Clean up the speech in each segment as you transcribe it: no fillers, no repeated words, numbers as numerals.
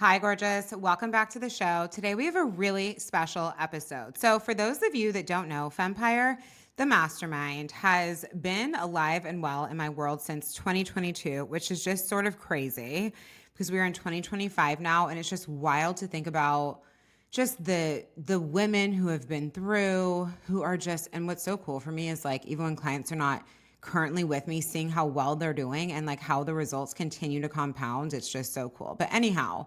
Hi, gorgeous. Welcome back to the show. Today we have a really special episode. So, for those of you that don't know, Femmepire, the mastermind, has been alive and well in my world since 2022, which is just sort of crazy because we're in 2025 now, and it's just wild to think about just the women who have been through, who are just, and what's so cool for me is like even when clients are not currently with me, seeing how well they're doing and like how the results continue to compound, it's just so cool. But anyhow,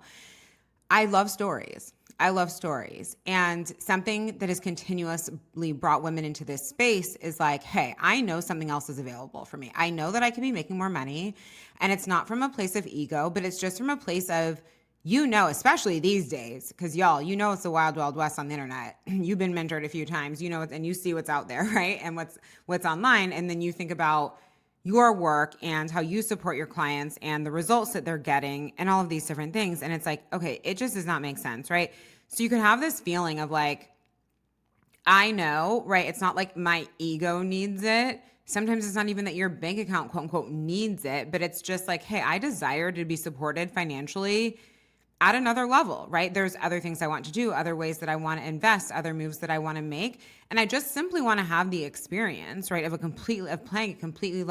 I love stories. I love stories. And something that has continuously brought women into this space is like, hey, I know something else is available for me. I know that I can be making more money. And it's not from a place of ego, but it's just from a place of, especially these days, because y'all, it's the wild, wild west on the internet. You've been mentored a few times, and you see what's out there, right? And what's online. And then you think about your work and how you support your clients and the results that they're getting and all of these different things. And it's like, okay, it just does not make sense, right? So you could have this feeling of like, I know, right? It's not like my ego needs it. Sometimes it's not even that your bank account, quote unquote, needs it, but it's just like, hey, I desire to be supported financially at another level, right? There's other things I want to do, other ways that I want to invest, other moves that I want to make. And I just simply want to have the experience, right, of playing a completely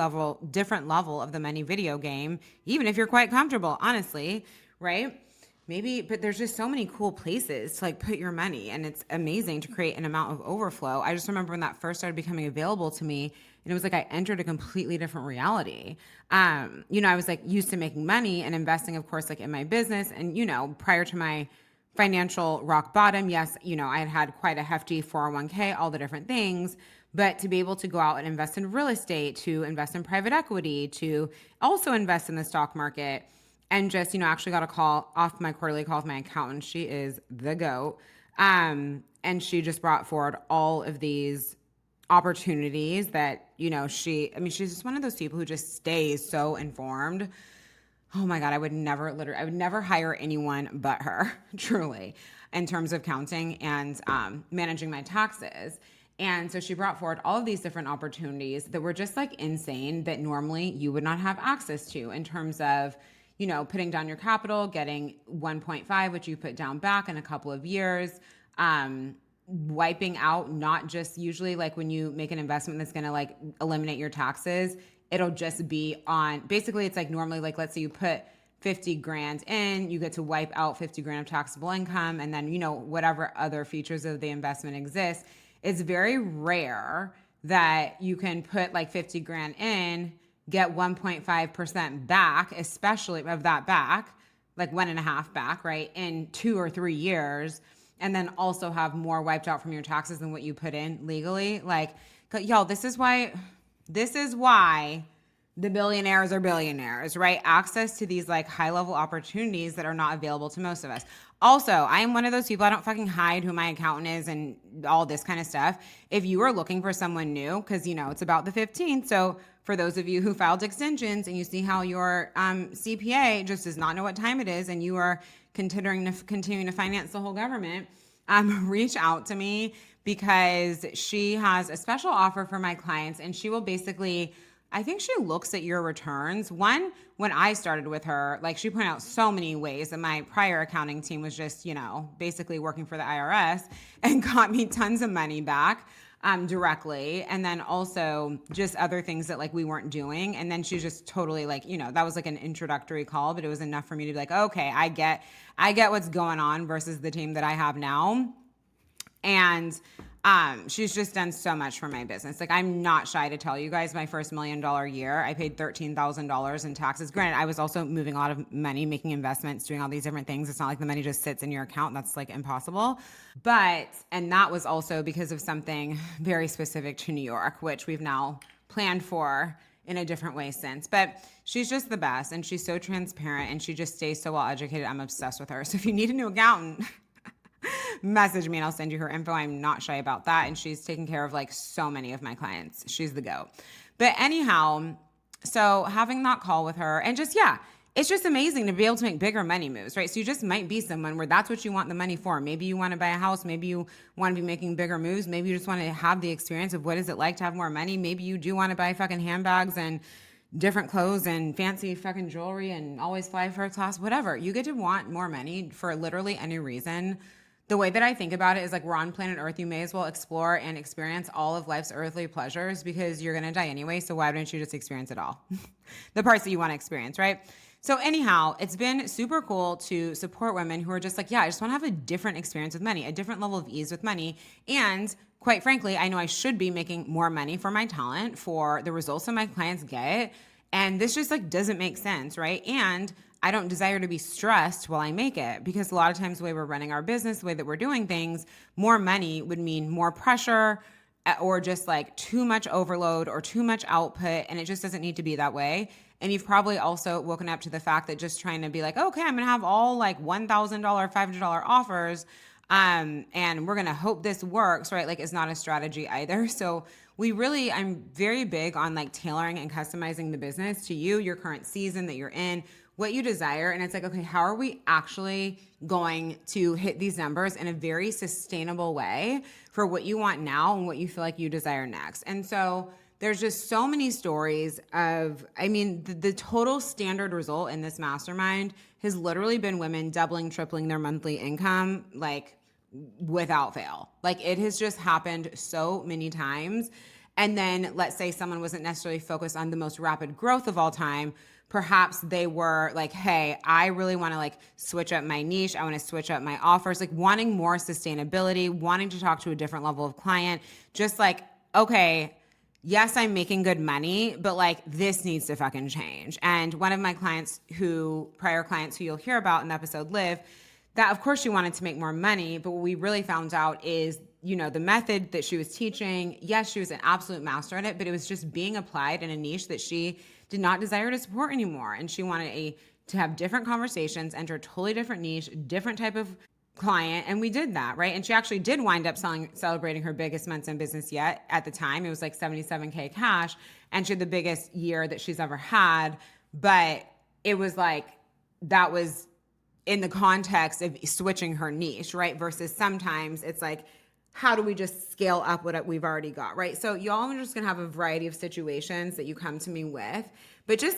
different level of the money video game, even if you're quite comfortable, honestly, right? Maybe, but there's just so many cool places to like put your money, and it's amazing to create an amount of overflow. I just remember when that first started becoming available to me, and it was like I entered a completely different reality. I was like used to making money and investing, of course, like in my business, and prior to my financial rock bottom, yes, I had quite a hefty 401k, all the different things. But to be able to go out and invest in real estate, to invest in private equity, to also invest in the stock market, and just, actually got a call off my quarterly call with my accountant. She is the GOAT. And she just brought forward all of these opportunities that, she's just one of those people who just stays so informed. Oh my God, I would never hire anyone but her, truly, in terms of counting and managing my taxes. And so she brought forward all of these different opportunities that were just like insane that normally you would not have access to in terms of, putting down your capital, getting 1.5, which you put down back in a couple of years, wiping out, not just usually like when you make an investment that's going to like eliminate your taxes, it'll just be on, basically it's like normally like, let's say you put 50 grand in, you get to wipe out 50 grand of taxable income. And then, whatever other features of the investment exist, it's very rare that you can put like 50 grand in, get 1.5% back, especially of that back, like 1.5 back, right, in 2 or 3 years, and then also have more wiped out from your taxes than what you put in legally. Like, y'all, this is why the billionaires are billionaires, right? Access to these like high level opportunities that are not available to most of us. Also, I am one of those people, I don't fucking hide who my accountant is and all this kind of stuff. If you are looking for someone new, because it's about the 15th. So for those of you who filed extensions and you see how your CPA just does not know what time it is and you are considering continuing to finance the whole government, reach out to me because she has a special offer for my clients, and she will basically, I think she looks at your returns. One, when I started with her, like she pointed out so many ways that my prior accounting team was just, basically working for the IRS and got me tons of money back directly. And then also just other things that like we weren't doing. And then she just totally like, that was like an introductory call, but it was enough for me to be like, okay, I get what's going on versus the team that I have now. And she's just done so much for my business. Like, I'm not shy to tell you guys, my first $1 million year, I paid $13,000 in taxes. Granted, I was also moving a lot of money, making investments, doing all these different things. It's not like the money just sits in your account. That's like impossible. And that was also because of something very specific to New York, which we've now planned for in a different way since. But she's just the best, and she's so transparent, and she just stays so well educated. I'm obsessed with her. So if you need a new accountant, message me and I'll send you her info. I'm not shy about that. And she's taken care of like so many of my clients. She's the GOAT. But anyhow, so having that call with her and just, yeah, it's just amazing to be able to make bigger money moves, right? So you just might be someone where that's what you want the money for. Maybe you want to buy a house. Maybe you want to be making bigger moves. Maybe you just want to have the experience of what is it like to have more money. Maybe you do want to buy fucking handbags and different clothes and fancy fucking jewelry and always fly first class, whatever. You get to want more money for literally any reason. The way that I think about it is like we're on planet Earth. You may as well explore and experience all of life's earthly pleasures because you're going to die anyway. So why wouldn't you just experience it all? The parts that you want to experience, right? So anyhow, it's been super cool to support women who are just like, yeah, I just want to have a different experience with money, a different level of ease with money. And quite frankly, I know I should be making more money for my talent, for the results that my clients get. And this just like doesn't make sense, right? And I don't desire to be stressed while I make it because a lot of times the way we're running our business, the way that we're doing things, more money would mean more pressure or just like too much overload or too much output. And it just doesn't need to be that way. And you've probably also woken up to the fact that just trying to be like, okay, I'm going to have all like $1,000, $500 offers. And we're going to hope this works, right? Like it's not a strategy either. So I'm very big on like tailoring and customizing the business to you, your current season that you're in, what you desire. And it's like, okay, how are we actually going to hit these numbers in a very sustainable way for what you want now and what you feel like you desire next? And so there's just so many stories of, the total standard result in this mastermind has literally been women doubling, tripling their monthly income, like without fail. Like it has just happened so many times. And then let's say someone wasn't necessarily focused on the most rapid growth of all time. Perhaps they were like, hey, I really want to like switch up my niche. I want to switch up my offers, like wanting more sustainability, wanting to talk to a different level of client, just like, okay, yes, I'm making good money, but like this needs to fucking change. And one of my prior clients who you'll hear about in the episode, Liv, that of course she wanted to make more money, but what we really found out is, the method that she was teaching, yes, she was an absolute master at it, but it was just being applied in a niche that she did not desire to support anymore. And she wanted to have different conversations, enter a totally different niche, different type of client, and we did that, right? And she actually did wind up celebrating her biggest months in business yet. At the time, it was like 77K cash, and she had the biggest year that she's ever had. But it was like, that was in the context of switching her niche, right? Versus sometimes it's like, how do we just scale up what we've already got, right? So y'all are just gonna have a variety of situations that you come to me with. But just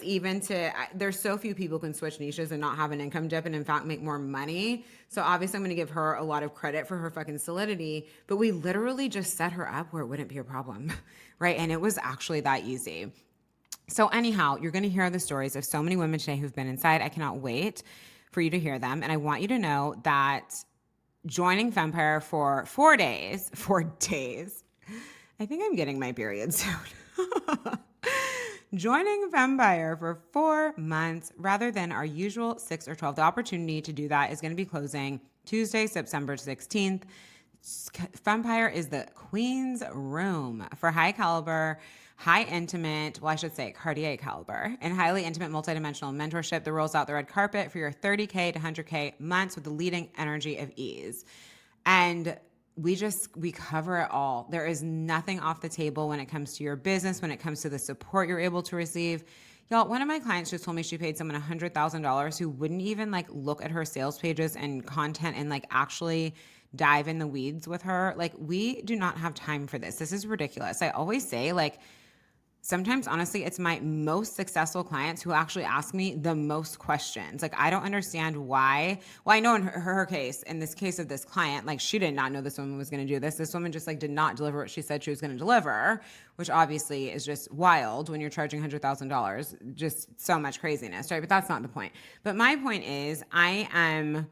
there's so few people can switch niches and not have an income dip and in fact make more money. So obviously I'm going to give her a lot of credit for her fucking solidity, but we literally just set her up where it wouldn't be a problem, right? And it was actually that easy. So anyhow, you're going to hear the stories of so many women today who've been inside. I cannot wait for you to hear them. And I want you to know that joining Femmepire for 4 days, I think I'm getting my period soon. Joining Femmepire for 4 months rather than our usual 6 or 12. The opportunity to do that is going to be closing Tuesday, September 16th. Femmepire is the queen's room for high caliber, high intimate, Cartier caliber, and highly intimate multidimensional mentorship that rolls out the red carpet for your 30K to 100K months with the leading energy of ease. And we cover it all. There is nothing off the table when it comes to your business, when it comes to the support you're able to receive. Y'all, one of my clients just told me she paid someone $100,000 who wouldn't even like look at her sales pages and content and like actually dive in the weeds with her. Like, we do not have time for this. This is ridiculous. I always say, like, sometimes, honestly, it's my most successful clients who actually ask me the most questions. Like, I don't understand why. Well, I know in her case, in this case of this client, like, she did not know this woman was going to do this. This woman just like did not deliver what she said she was going to deliver, which obviously is just wild when you're charging $100,000. Just so much craziness, right? But that's not the point. But my point is, I am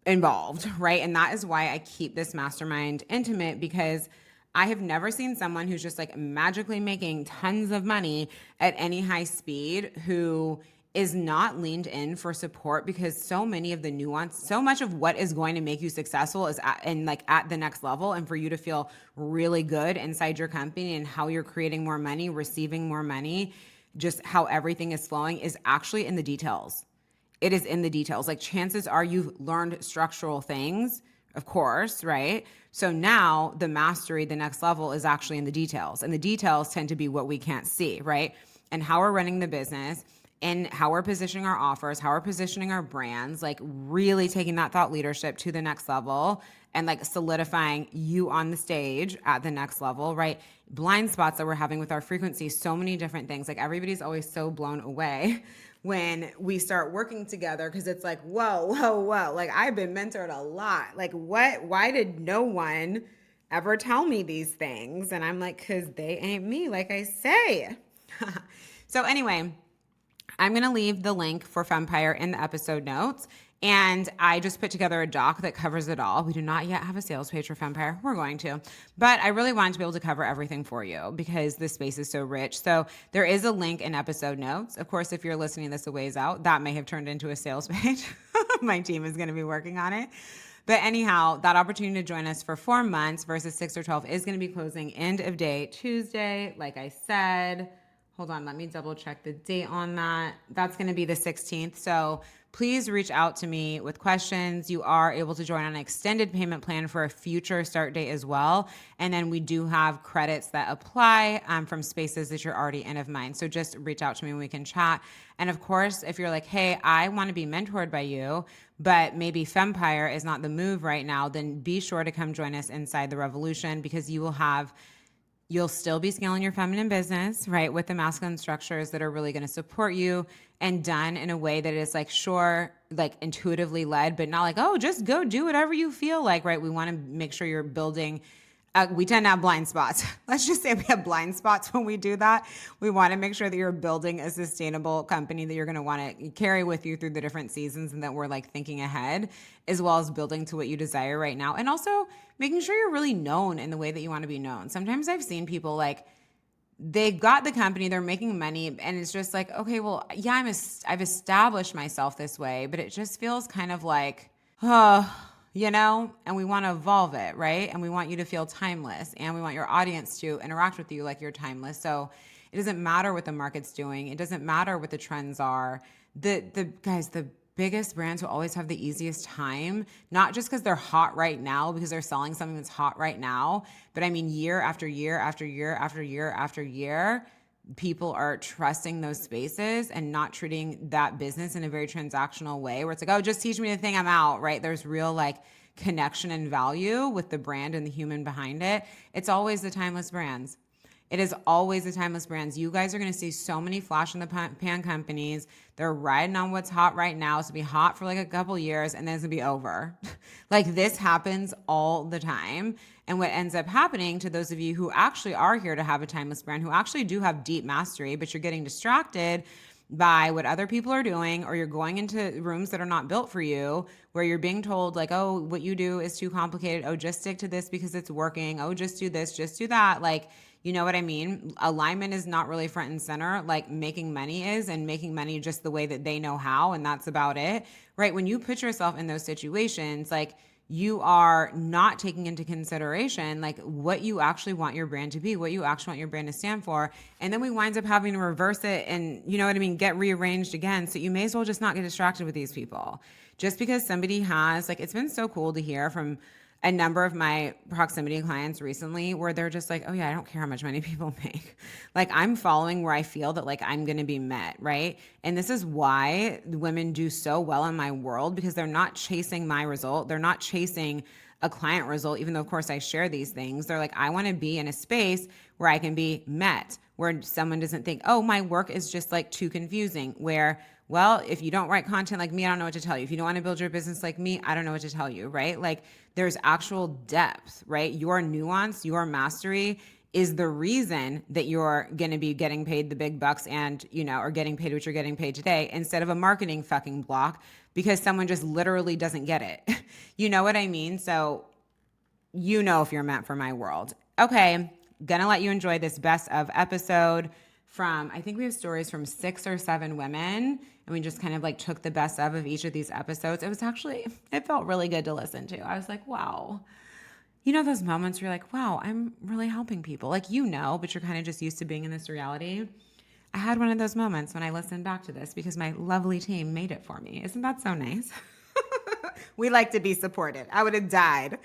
involved, right? And that is why I keep this mastermind intimate, because I have never seen someone who's just like magically making tons of money at any high speed who is not leaned in for support, because so many of the nuance, so much of what is going to make you successful is at the next level, and for you to feel really good inside your company and how you're creating more money, receiving more money, just how everything is flowing is actually in the details. It is in the details. Like, chances are you've learned structural things, of course, right? So now the mastery, the next level, is actually in the details. And the details tend to be what we can't see, right? And how we're running the business in how we're positioning our offers, how we're positioning our brands, like really taking that thought leadership to the next level and like solidifying you on the stage at the next level, right? Blind spots that we're having with our frequency, so many different things. Like everybody's always so blown away when we start working together because it's like, whoa. Like I've been mentored a lot. Like what? Why did no one ever tell me these things? And I'm like, because they ain't me, like I say. So anyway, I'm going to leave the link for Femmepire in the episode notes. And I just put together a doc that covers it all. We do not yet have a sales page for Femmepire. We're going to. But I really wanted to be able to cover everything for you because this space is so rich. So there is a link in episode notes. Of course, if you're listening this a ways out, that may have turned into a sales page. My team is going to be working on it. But anyhow, that opportunity to join us for 4 months versus 6 or 12 is going to be closing end of day Tuesday, like I said. Hold on, let me double check the date on that. That's going to be the 16th. So please reach out to me with questions. You are able to join on an extended payment plan for a future start date as well. And then we do have credits that apply from spaces that you're already in of mine. So just reach out to me and we can chat. And of course, if you're like, hey, I want to be mentored by you, but maybe Femmepire is not the move right now, then be sure to come join us inside the revolution because you'll still be scaling your feminine business, right, with the masculine structures that are really going to support you and done in a way that is like, sure, like intuitively led, but not like, oh, just go do whatever you feel like, right? We want to make sure you're building. We tend to have blind spots. Let's just say we have blind spots when we do that. We want to make sure that you're building a sustainable company that you're going to want to carry with you through the different seasons and that we're like thinking ahead, as well as building to what you desire right now. And also making sure you're really known in the way that you want to be known. Sometimes I've seen people like, they got the company, they're making money, and it's just like, okay, well, yeah, I've established myself this way, but it just feels kind of like, and we want to evolve it, right? And we want you to feel timeless, and we want your audience to interact with you like you're timeless. So it doesn't matter what the market's doing. It doesn't matter what the trends are. The biggest brands will always have the easiest time, not just because they're hot right now, because they're selling something that's hot right now, but I mean, year after year after year after year after year, people are trusting those spaces and not treating that business in a very transactional way where it's like, oh, just teach me the thing, I'm out, right? There's real like connection and value with the brand and the human behind it. It's always the timeless brands. It is always the timeless brands. You guys are going to see so many flash in the pan companies. They're riding on what's hot right now. It's going to be hot for like a couple years and then it's going to be over. Like this happens all the time. And what ends up happening to those of you who actually are here to have a timeless brand, who actually do have deep mastery, but you're getting distracted by what other people are doing, or you're going into rooms that are not built for you, where you're being told like, oh, what you do is too complicated. Oh, just stick to this because it's working. Oh, just do this, just do that. Like, you know what I mean? Alignment is not really front and center like making money is, and making money just the way that they know how. And that's about it, right? When you put yourself in those situations, like you are not taking into consideration like what you actually want your brand to be, what you actually want your brand to stand for. And then we wind up having to reverse it and, you know what I mean, get rearranged again. So you may as well just not get distracted with these people. Just because somebody has, like, it's been so cool to hear from a number of my proximity clients recently where they're just like, oh yeah, I don't care how much money people make. Like I'm following where I feel that like I'm going to be met, right? And this is why women do so well in my world, because they're not chasing my result. They're not chasing a client result, even though of course I share these things. They're like, I want to be in a space where I can be met, where someone doesn't think, oh, my work is just like too confusing, where, well, if you don't write content like me, I don't know what to tell you. If you don't want to build your business like me, I don't know what to tell you, right? Like there's actual depth, right? Your nuance, your mastery is the reason that you're going to be getting paid the big bucks and, you know, or getting paid what you're getting paid today, instead of a marketing fucking block because someone just literally doesn't get it. You know what I mean? So, you know, if you're meant for my world. Okay. Gonna let you enjoy this best of episode from, I think we have stories from 6 or 7 women, and we just kind of like took the best of each of these episodes. It felt really good to listen to. I was like, wow. You know, those moments where you're like, wow, I'm really helping people. Like, you know, but you're kind of just used to being in this reality. I had one of those moments when I listened back to this because my lovely team made it for me. Isn't that so nice? We like to be supported. I would have died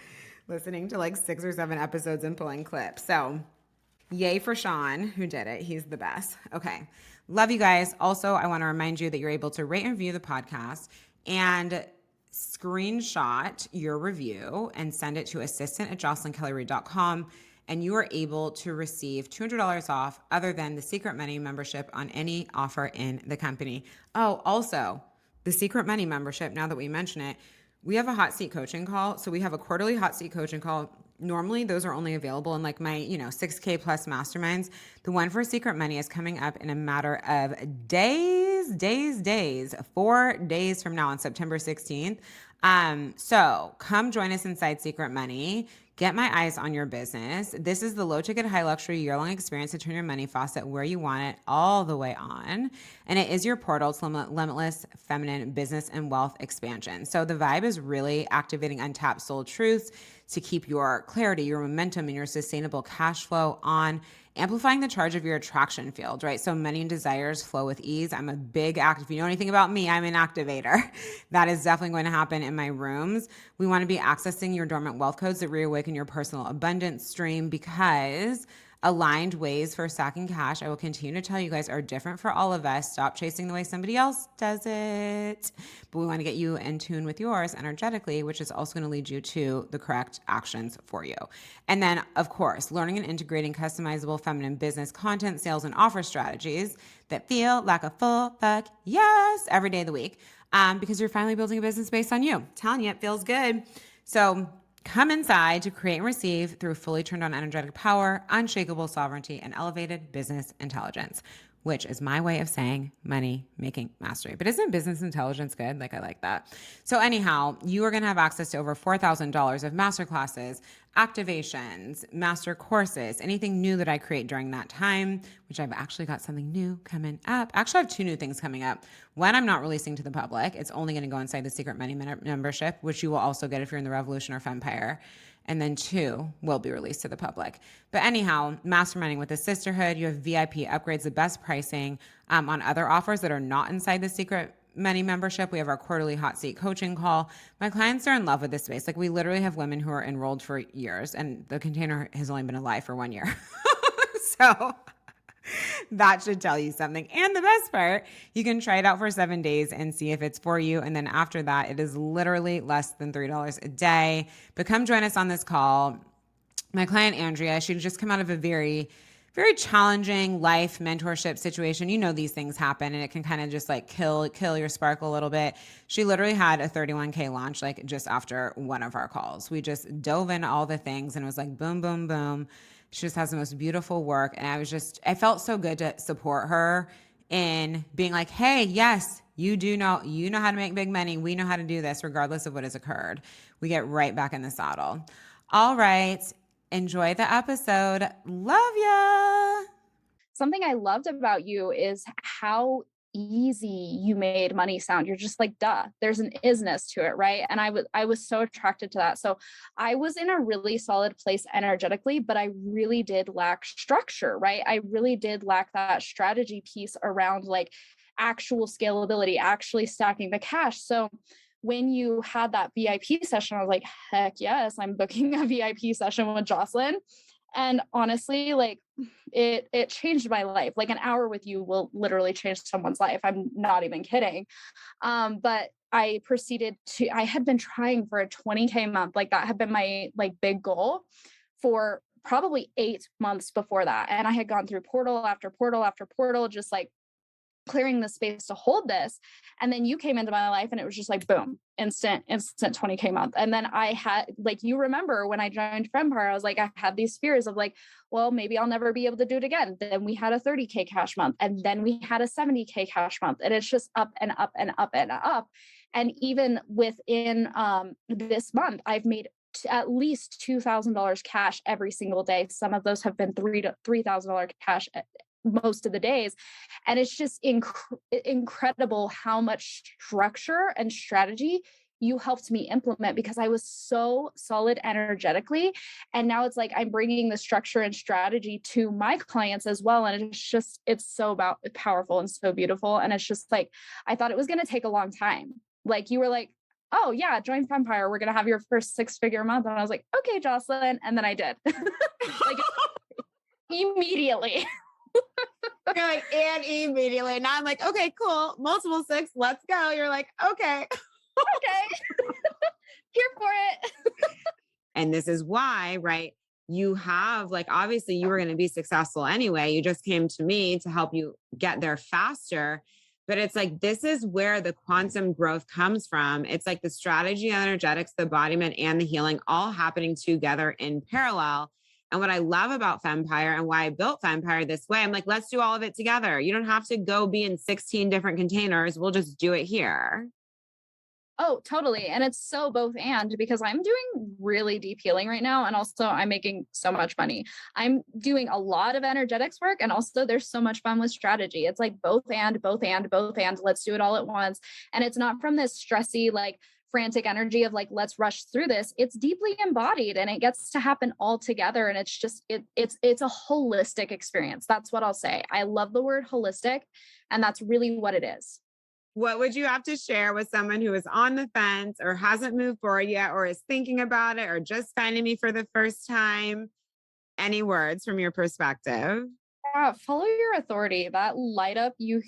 listening to like 6 or 7 episodes and pulling clips. So Yay for Sean, who did it. He's the best. Okay. Love you guys. Also, I want to remind you that you're able to rate and review the podcast and screenshot your review and send it to assistant at jocelynkellyreid.com. And you are able to receive $200 off other than the Secret Money membership on any offer in the company. Oh, also, the Secret Money membership, now that we mention it, we have a hot seat coaching call. So we have a quarterly hot seat coaching call. Normally those are only available in like my, 6K plus masterminds. The one for Secret Money is coming up in a matter of days, 4 days from now on September 16th. So come join us inside Secret Money. Get my eyes on your business. This is the low ticket, high luxury year-long experience to turn your money faucet where you want it all the way on. And it is your portal to limitless feminine business and wealth expansion. So the vibe is really activating untapped soul truths to keep your clarity, your momentum, and your sustainable cash flow on, amplifying the charge of your attraction field, right? So money and desires flow with ease. I'm a big if you know anything about me, I'm an activator. That is definitely going to happen in my rooms. We want to be accessing your dormant wealth codes that reawaken your personal abundance stream, because aligned ways for stacking cash, I will continue to tell you guys, are different for all of us. Stop chasing the way somebody else does it. But we want to get you in tune with yours energetically, which is also going to lead you to the correct actions for you. And then, of course, learning and integrating customizable feminine business content, sales, and offer strategies that feel like a full fuck yes every day of the week, because you're finally building a business based on you. I'm telling you, it feels good. So come inside to create and receive through fully turned on energetic power, unshakable sovereignty, and elevated business intelligence, which is my way of saying money making mastery. But isn't business intelligence good? Like, I like that. So anyhow, you are going to have access to over $4,000 of masterclasses, activations, master courses, anything new that I create during that time, which I've actually got something new coming up. Actually, I have two new things coming up. One, I'm not releasing to the public. It's only going to go inside the Secret Money membership, which you will also get if you're in the Revolution or Femmepire. And then two will be released to the public. But anyhow, masterminding with the sisterhood, you have VIP upgrades, the best pricing on other offers that are not inside the Secret Money membership. We have our quarterly hot seat coaching call. My clients are in love with this space. Like, we literally have women who are enrolled for years, and the container has only been alive for 1 year. So that should tell you something. And the best part, you can try it out for 7 days and see if it's for you. And then after that, it is literally less than $3 a day. But come join us on this call. My client, Andrea, she just come out of a very, very challenging life mentorship situation. You know, these things happen and it can kind of just like kill your sparkle a little bit. She literally had a 31K launch like just after one of our calls. We just dove into all the things and it was like boom, boom, boom. She just has the most beautiful work. And I felt so good to support her in being like, hey, yes, you know how to make big money. We know how to do this regardless of what has occurred. We get right back in the saddle. All right. Enjoy the episode. Love ya. Something I loved about you is how easy you made money sound. You're just like, duh, there's an isness to it, right? And I was so attracted to that. So I was in a really solid place energetically, but I really did lack structure, right? I really did lack that strategy piece around like actual scalability, actually stacking the cash. So when you had that VIP session, I was like, heck yes, I'm booking a VIP session with Jocelyn. And honestly, like it changed my life. Like an hour with you will literally change someone's life. I'm not even kidding. But I had been trying for a 20K month. Like that had been my like big goal for probably 8 months before that. And I had gone through portal after portal after portal, just like clearing the space to hold this. And then you came into my life and it was just like, boom, instant 20K month. And then I had, like, you remember when I joined Femmepire, I was like, I had these fears of like, well, maybe I'll never be able to do it again. Then we had a 30K cash month and then we had a 70K cash month. And it's just up and up and up and up. And even within this month, I've made at least $2,000 cash every single day. Some of those have been $3,000 cash most of the days. And it's just incredible how much structure and strategy you helped me implement because I was so solid energetically. And now it's like I'm bringing the structure and strategy to my clients as well. And it's so powerful and so beautiful. And it's just like, I thought it was going to take a long time. Like you were like, oh yeah, join Femmepire. We're going to have your first 6-figure month. And I was like, okay, Jocelyn. And then I did. Like, Immediately. You're like, and immediately. Now I'm like, okay, cool. Multiple six. Let's go. You're like, okay. Okay. Here for it. And this is why, right? You have like, obviously, you were going to be successful anyway. You just came to me to help you get there faster. But it's like, this is where the quantum growth comes from. It's like the strategy, energetics, the embodiment, and the healing all happening together in parallel. And what I love about Fempire and why I built Fempire this way, I'm like, let's do all of it together. You don't have to go be in 16 different containers. We'll just do it here. Oh, totally. And it's so both and because I'm doing really deep healing right now. And also, I'm making so much money. I'm doing a lot of energetics work. And also, there's so much fun with strategy. It's like both and, both and, both and. Let's do it all at once. And it's not from this stressy, like, frantic energy of like let's rush through this. It's deeply embodied and it gets to happen all together, and it's just it's a holistic experience. That's what I'll say. I love the word holistic, and that's really what it is. What would you have to share with someone who is on the fence or hasn't moved forward yet or is thinking about it or just finding me for the first time? Any words from your perspective? Yeah, follow your authority. That light up you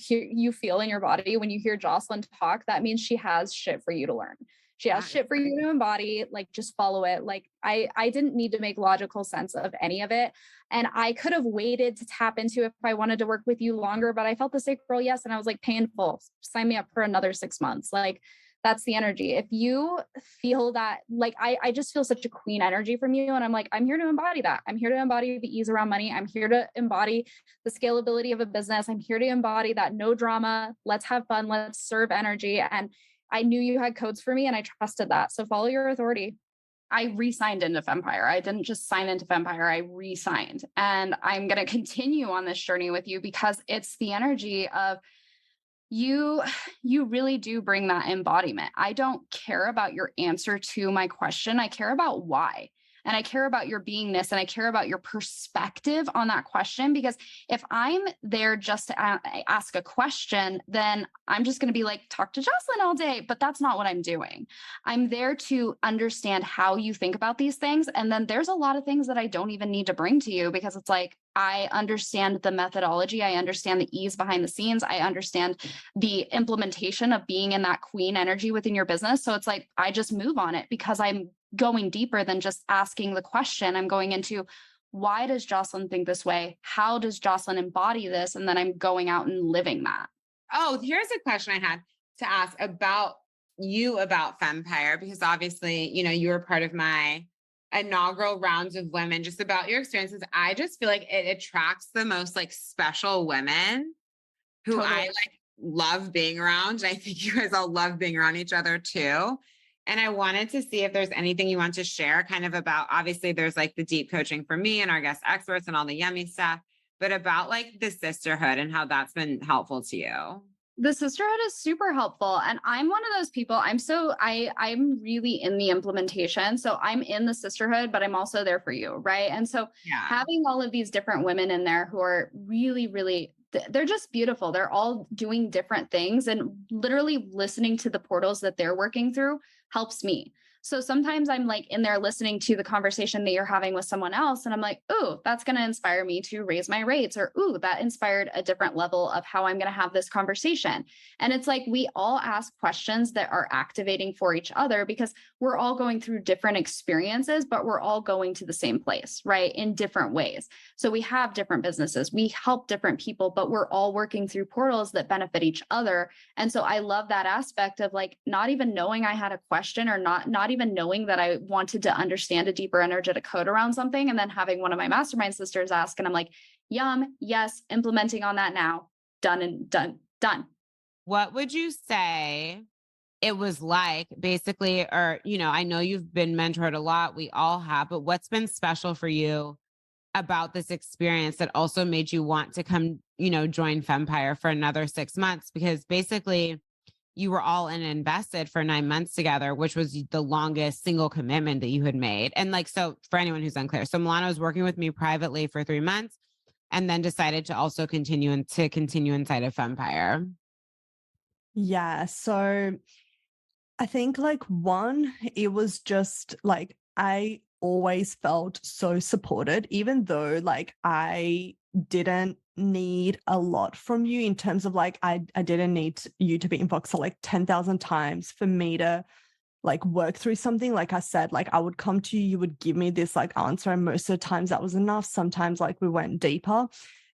feel in your body when you hear Jocelyn talk, that means she has shit for you to learn. She has That is shit for right. you to embody. Like just follow it. Like I didn't need to make logical sense of any of it. And I could have waited to tap into if I wanted to work with you longer, but I felt the sacral yes. And I was like, painful. Sign me up for another 6 months. Like that's the energy. If you feel that, like, I just feel such a queen energy from you. And I'm like, I'm here to embody that. I'm here to embody the ease around money. I'm here to embody the scalability of a business. I'm here to embody that no drama. Let's have fun. Let's serve energy. And I knew you had codes for me and I trusted that. So follow your authority. I re-signed into Fempire. I didn't just sign into Fempire, I re-signed. And I'm going to continue on this journey with you because it's the energy of you you really do bring that embodiment. I don't care about your answer to my question. I care about why. And I care about your beingness and I care about your perspective on that question because if I'm there just to ask a question, then I'm just going to be like talk to Jocelyn all day, but that's not what I'm doing. I'm there to understand how you think about these things, and then there's a lot of things that I don't even need to bring to you because it's like I understand the methodology, I understand the ease behind the scenes, I understand the implementation of being in that queen energy within your business. So it's like I just move on it because I'm going deeper than just asking the question. I'm going into why does Jocelyn think this way? How does Jocelyn embody this? And then I'm going out and living that. Oh, here's a question I had to ask about you about Fempire, because obviously, you were part of my inaugural rounds of women, just about your experiences. I just feel like it attracts the most like special women who I Totally. like love being around. And I think you guys all love being around each other too. And I wanted to see if there's anything you want to share kind of about, obviously there's like the deep coaching for me and our guest experts and all the yummy stuff, but about like the sisterhood and how that's been helpful to you. The sisterhood is super helpful, and I'm one of those people. I'm really in the implementation, so I'm in the sisterhood, but I'm also there for you, right? And so Yeah. having all of these different women in there who are really they're just beautiful. They're all doing different things, and literally listening to the portals that they're working through helps me. So sometimes I'm like in there listening to the conversation that you're having with someone else, and I'm like, "Ooh, that's going to inspire me to raise my rates," or "Ooh, that inspired a different level of how I'm going to have this conversation." And it's like we all ask questions that are activating for each other because we're all going through different experiences, but we're all going to the same place, right? In different ways. So we have different businesses, we help different people, but we're all working through portals that benefit each other. And so I love that aspect of like not even knowing I had a question, or not even knowing that I wanted to understand a deeper energetic code around something, and then having one of my mastermind sisters ask, and I'm like, yum, yes, implementing on that now. Done and done, done. What would you say it was like basically, or, I know you've been mentored a lot. We all have, but what's been special for you about this experience that also made you want to come, join Fempire for another 6 months? Because basically you were all in and invested for 9 months together, which was the longest single commitment that you had made. And like, so for anyone who's unclear, so Milana was working with me privately for 3 months and then decided to also continue inside of Fempire. Yeah. So I think like one, it was just like I always felt so supported, even though like I didn't need a lot from you in terms of like I didn't need you to be in Voxer like 10,000 times for me to like work through something. Like I said, like I would come to you, you would give me this like answer, and most of the times that was enough. Sometimes like we went deeper.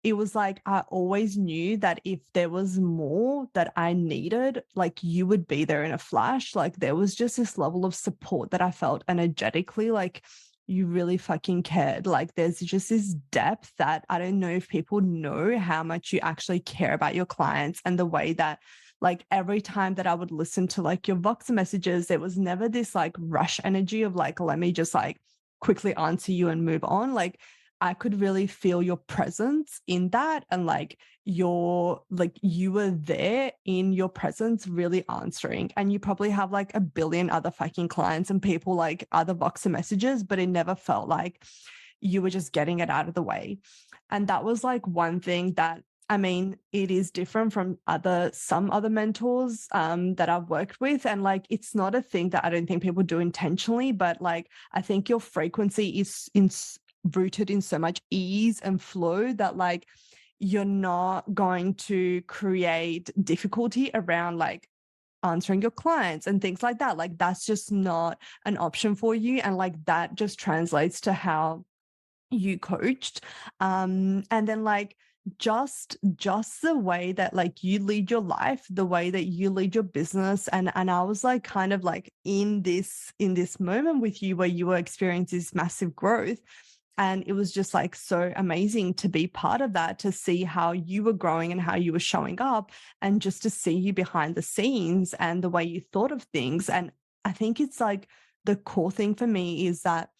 It was like I always knew that if there was more that I needed, like you would be there in a flash. Like there was just this level of support that I felt energetically, like you really fucking cared. Like there's just this depth that I don't know if people know how much you actually care about your clients, and the way that like every time that I would listen to like your Voxer messages, there was never this like rush energy of like, let me just like quickly answer you and move on. Like I could really feel your presence in that, and like you were there in your presence really answering. And you probably have like a billion other fucking clients and people like other Voxer messages, but it never felt like you were just getting it out of the way. And that was like one thing that, I mean, it is different from some other mentors that I've worked with. And like, it's not a thing that I don't think people do intentionally, but like, I think your frequency is rooted in so much ease and flow that like, you're not going to create difficulty around like answering your clients and things like that. Like, that's just not an option for you. And like, that just translates to how you coached. And then like, just the way that like you lead your life, the way that you lead your business. And I was like kind of like in this moment with you where you were experiencing this massive growth. And it was just like so amazing to be part of that, to see how you were growing and how you were showing up, and just to see you behind the scenes and the way you thought of things. And I think it's like the core thing for me is that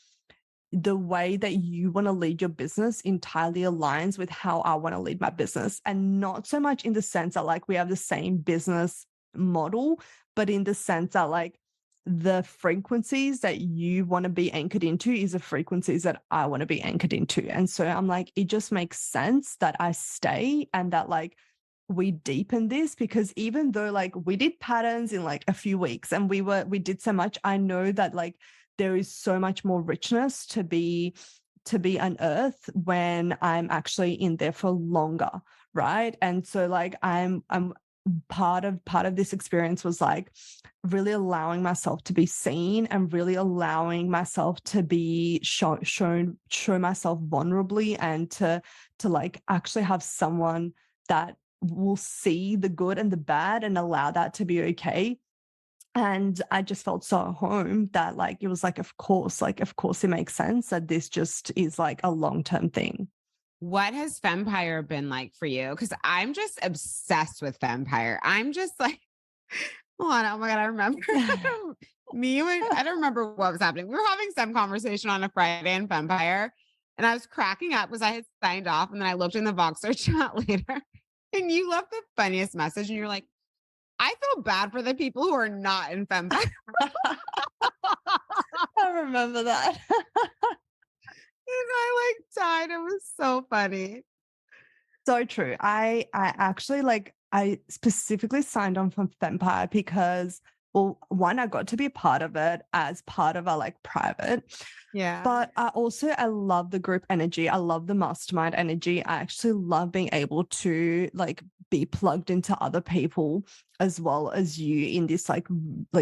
the way that you want to lead your business entirely aligns with how I want to lead my business. And not so much in the sense that like we have the same business model, but in the sense that like the frequencies that you want to be anchored into is the frequencies that I want to be anchored into. And so I'm like, it just makes sense that I stay and that like we deepen this, because even though like we did patterns in like a few weeks and we did so much, I know that like there is so much more richness to be unearthed when I'm actually in there for longer, right? And so like I'm part of this experience was like really allowing myself to be seen, and really allowing myself to be show myself vulnerably, and to like actually have someone that will see the good and the bad and allow that to be okay. And I just felt so at home that like it was like of course it makes sense that this just is like a long-term thing. What has Fempire been like for you? Because I'm just obsessed with Fempire. I'm just like, hold on. Oh my God. I remember I don't remember what was happening. We were having some conversation on a Friday in Fempire, and I was cracking up because I had signed off, and then I looked in the Voxer chat later, and you left the funniest message, and you're like, I feel bad for the people who are not in Fempire. I remember that. And I like died. It was so funny. So true. I actually like I specifically signed on for Fempire because, well, one, I got to be a part of it as part of our like private. Yeah. But I love the group energy. I love the mastermind energy. I actually love being able to like be plugged into other people as well as you in this like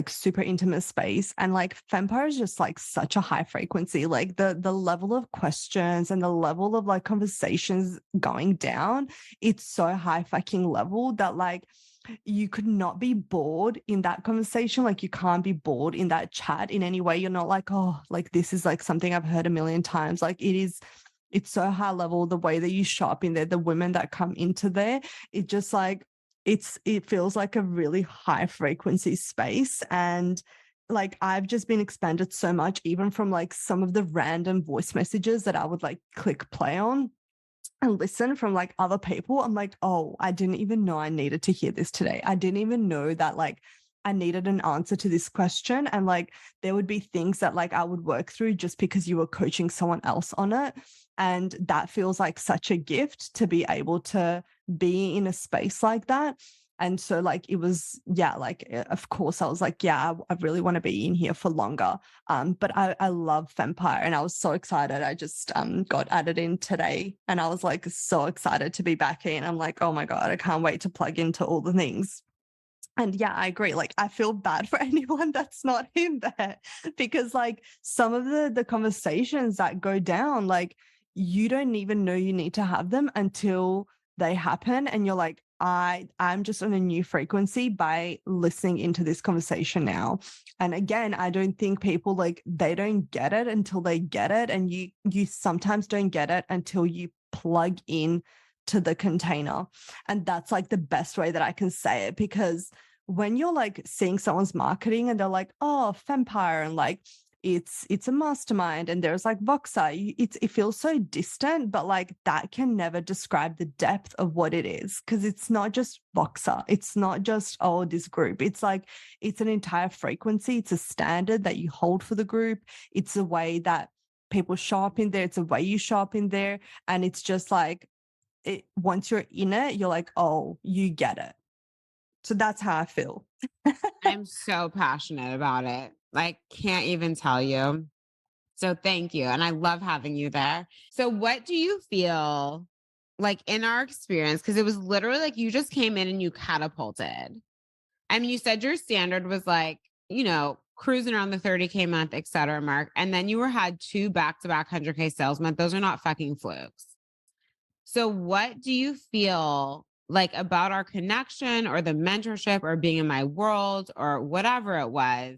super intimate space. And like Fempire is just like such a high frequency. Like the level of questions and the level of like conversations going down, it's so high fucking level that like you could not be bored in that conversation. Like you can't be bored in that chat in any way. You're not like, oh, like this is like something I've heard a million times. Like it's so high level, the way that you show up in there, the women that come into there, it just like, it feels like a really high frequency space. And like, I've just been expanded so much, even from like some of the random voice messages that I would like click play on and listen from like other people. I'm like, oh, I didn't even know I needed to hear this today. I didn't even know that like I needed an answer to this question. And like there would be things that like I would work through just because you were coaching someone else on it. And that feels like such a gift to be able to be in a space like that. And so like it was, yeah, like of course I was like, yeah, I really want to be in here for longer. But I love Fempire and I was so excited. I just got added in today and I was like so excited to be back in. I'm like, oh my God, I can't wait to plug into all the things. And yeah, I agree. Like, I feel bad for anyone that's not in there because, like, some of the conversations that go down, like, you don't even know you need to have them until they happen, and you're like, I'm just on a new frequency by listening into this conversation now. And again, I don't think people like they don't get it until they get it, and you sometimes don't get it until you plug in to the container. And that's like the best way that I can say it because when you're like seeing someone's marketing and they're like, oh, Fempire, and like it's a mastermind and there's like Voxer, it feels so distant, but like that can never describe the depth of what it is because it's not just Voxer. It's not just, oh, this group. It's like it's an entire frequency. It's a standard that you hold for the group. It's a way that people show up in there. It's a way you show up in there. And it's just like once you're in it, you're like, oh, you get it. So that's how I feel. I'm so passionate about it. Like, can't even tell you. So thank you. And I love having you there. So what do you feel like in our experience? Because it was literally like you just came in and you catapulted. I mean, you said your standard was like, cruising around the 30K month, et cetera, mark. And then you had two back-to-back 100K sales month. Those are not fucking flukes. So what do you feel like about our connection or the mentorship or being in my world or whatever it was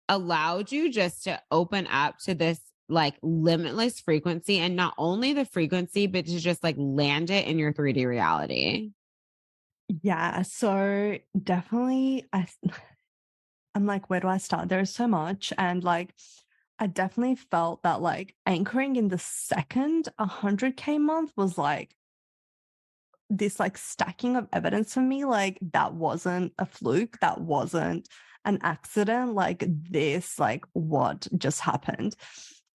allowed you just to open up to this like limitless frequency and not only the frequency, but to just like land it in your 3D reality? Yeah, so definitely I'm like, where do I start? There's so much. And like I definitely felt that like anchoring in the second 100K month was like this like stacking of evidence for me. Like that wasn't a fluke. That wasn't an accident. Like this, like what just happened.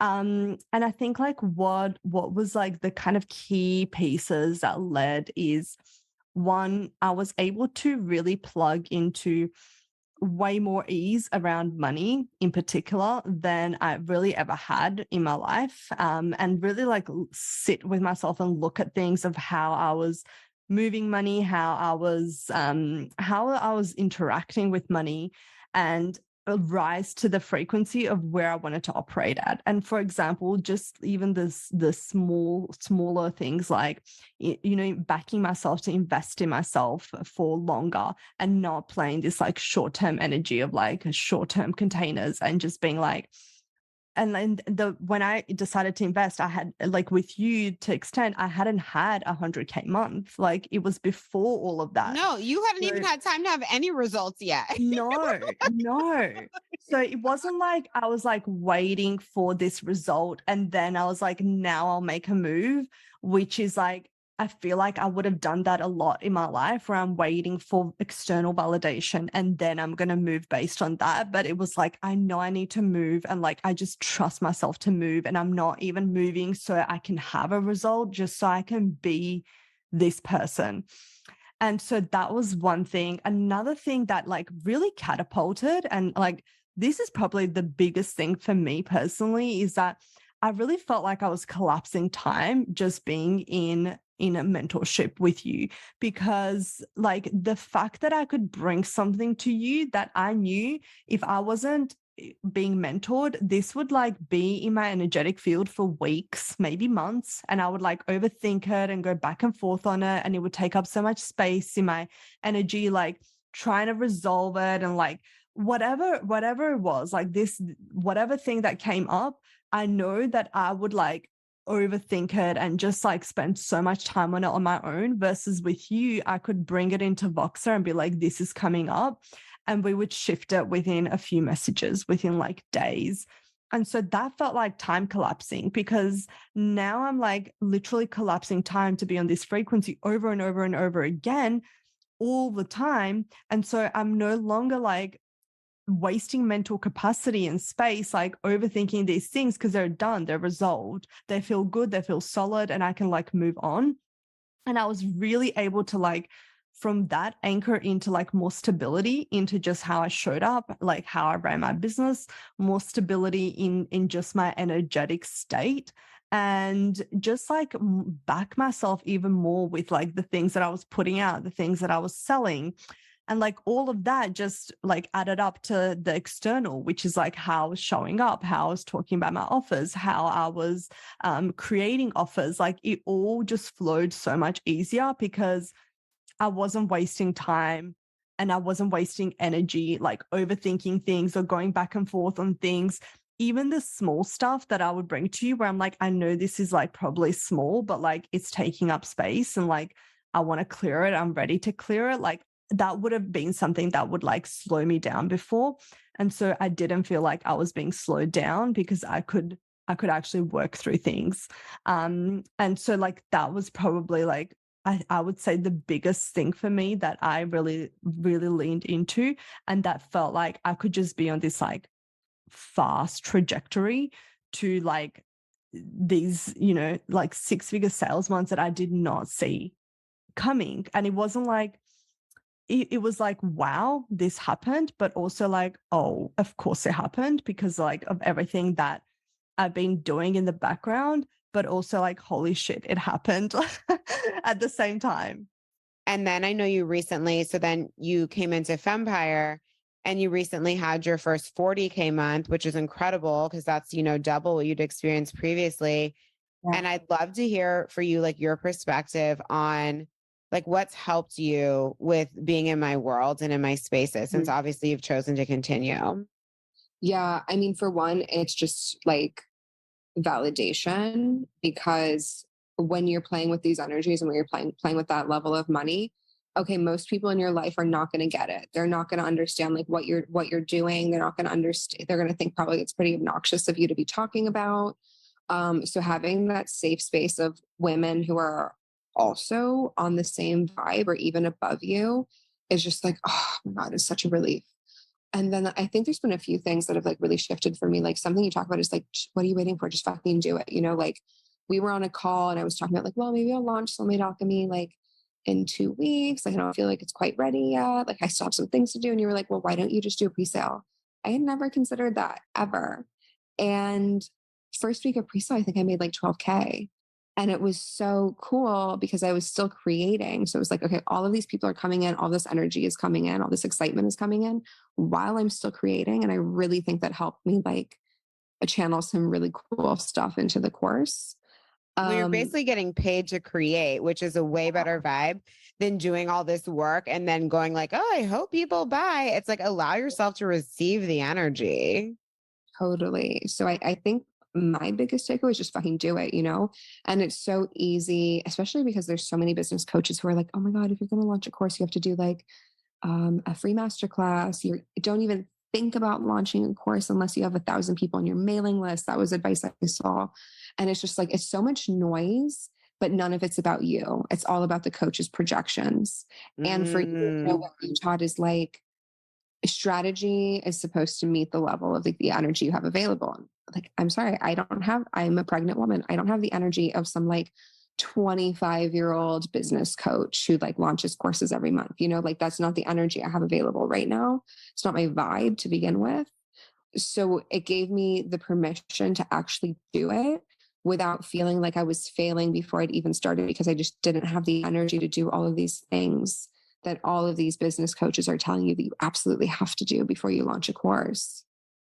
And I think like what was like the kind of key pieces that led is one, I was able to really plug into way more ease around money in particular than I really ever had in my life. And really like sit with myself and look at things of how I was moving money, how I was interacting with money and rise to the frequency of where I wanted to operate at. And for example, just even the smaller things like backing myself to invest in myself for longer and not playing this like short-term energy of like short-term containers and just being like, and then when I decided to invest, I had like with you to extend, I hadn't had 100K month. Like it was before all of that. No, you haven't even So had time to have any results yet. no, no. So it wasn't like I was like waiting for this result and then I was like, now I'll make a move, which is like, I feel like I would have done that a lot in my life where I'm waiting for external validation and then I'm going to move based on that. But it was like, I know I need to move and like, I just trust myself to move and I'm not even moving so I can have a result, just so I can be this person. And so that was one thing. Another thing that like really catapulted and like this is probably the biggest thing for me personally is that I really felt like I was collapsing time just being in a mentorship with you because like the fact that I could bring something to you that I knew if I wasn't being mentored, this would like be in my energetic field for weeks, maybe months, and I would like overthink it and go back and forth on it, and it would take up so much space in my energy, like trying to resolve it and like whatever it was, like this, whatever thing that came up, I know that I would like overthink it and just like spend so much time on it on my own versus with you, I could bring it into Voxer and be like, this is coming up and we would shift it within a few messages within like days. And so that felt like time collapsing because now I'm like literally collapsing time to be on this frequency over and over and over again all the time. And so I'm no longer like wasting mental capacity and space, like overthinking these things because they're done, they're resolved, they feel good, they feel solid, and I can like move on. And I was really able to like from that anchor into like more stability into just how I showed up, like how I ran my business, more stability in just my energetic state, and just like back myself even more with like the things that I was putting out, the things that I was selling. And like all of that just like added up to the external, which is like how I was showing up, how I was talking about my offers, how I was creating offers. Like it all just flowed so much easier because I wasn't wasting time and I wasn't wasting energy, like overthinking things or going back and forth on things. Even the small stuff that I would bring to you where I'm like, I know this is like probably small, but like it's taking up space and like I want to clear it. I'm ready to clear it. Like that would have been something that would like slow me down before. And so I didn't feel like I was being slowed down because I could actually work through things. And so like that was probably like I would say the biggest thing for me that I really, really leaned into. And that felt like I could just be on this like fast trajectory to like these, like 6-figure sales months that I did not see coming. And it wasn't like, it was like, wow, this happened, but also like, oh, of course it happened because like of everything that I've been doing in the background, but also like, holy shit, it happened at the same time. And then I know you recently, so then you came into Fempire and you recently had your first 40K month, which is incredible because that's, double what you'd experienced previously. Yeah. And I'd love to hear for you, like your perspective on like what's helped you with being in my world and in my spaces, since obviously you've chosen to continue. Yeah, I mean, for one, it's just like validation because when you're playing with these energies and when you're playing with that level of money, okay, most people in your life are not going to get it. They're not going to understand like what you're doing. They're not going to understand. They're going to think probably it's pretty obnoxious of you to be talking about. So having that safe space of women who are also on the same vibe or even above you is just like, oh my God, it's such a relief. And then I think there's been a few things that have like really shifted for me. Like something you talk about is like, what are you waiting for? Just fucking do it. Like we were on a call and I was talking about like, well, maybe I'll launch Soulmate Alchemy like in 2 weeks. Like I don't feel like it's quite ready yet. Like I still have some things to do. And you were like, well, why don't you just do a pre-sale? I had never considered that ever. And first week of pre-sale, I think I made like 12K. And it was so cool because I was still creating. So it was like, okay, all of these people are coming in, all this energy is coming in, all this excitement is coming in while I'm still creating. And I really think that helped me like channel some really cool stuff into the course. Well, you're basically getting paid to create, which is a way better vibe than doing all this work and then going like, oh, I hope people buy. It's like allow yourself to receive the energy. Totally. So I think my biggest takeaway is just fucking do it. And it's so easy, especially because there's so many business coaches who are like, oh my God, if you're going to launch a course, you have to do like a free masterclass. You don't even think about launching a course unless you have 1,000 people on your mailing list. That was advice I saw. And it's just like, it's so much noise, but none of it's about you. It's all about the coach's projections. And for you, what you taught is like, strategy is supposed to meet the level of the energy you have available. Like, I'm sorry, I'm a pregnant woman. I don't have the energy of some like 25-year-old business coach who like launches courses every month. Like that's not the energy I have available right now. It's not my vibe to begin with. So it gave me the permission to actually do it without feeling like I was failing before I'd even started because I just didn't have the energy to do all of these things that all of these business coaches are telling you that you absolutely have to do before you launch a course.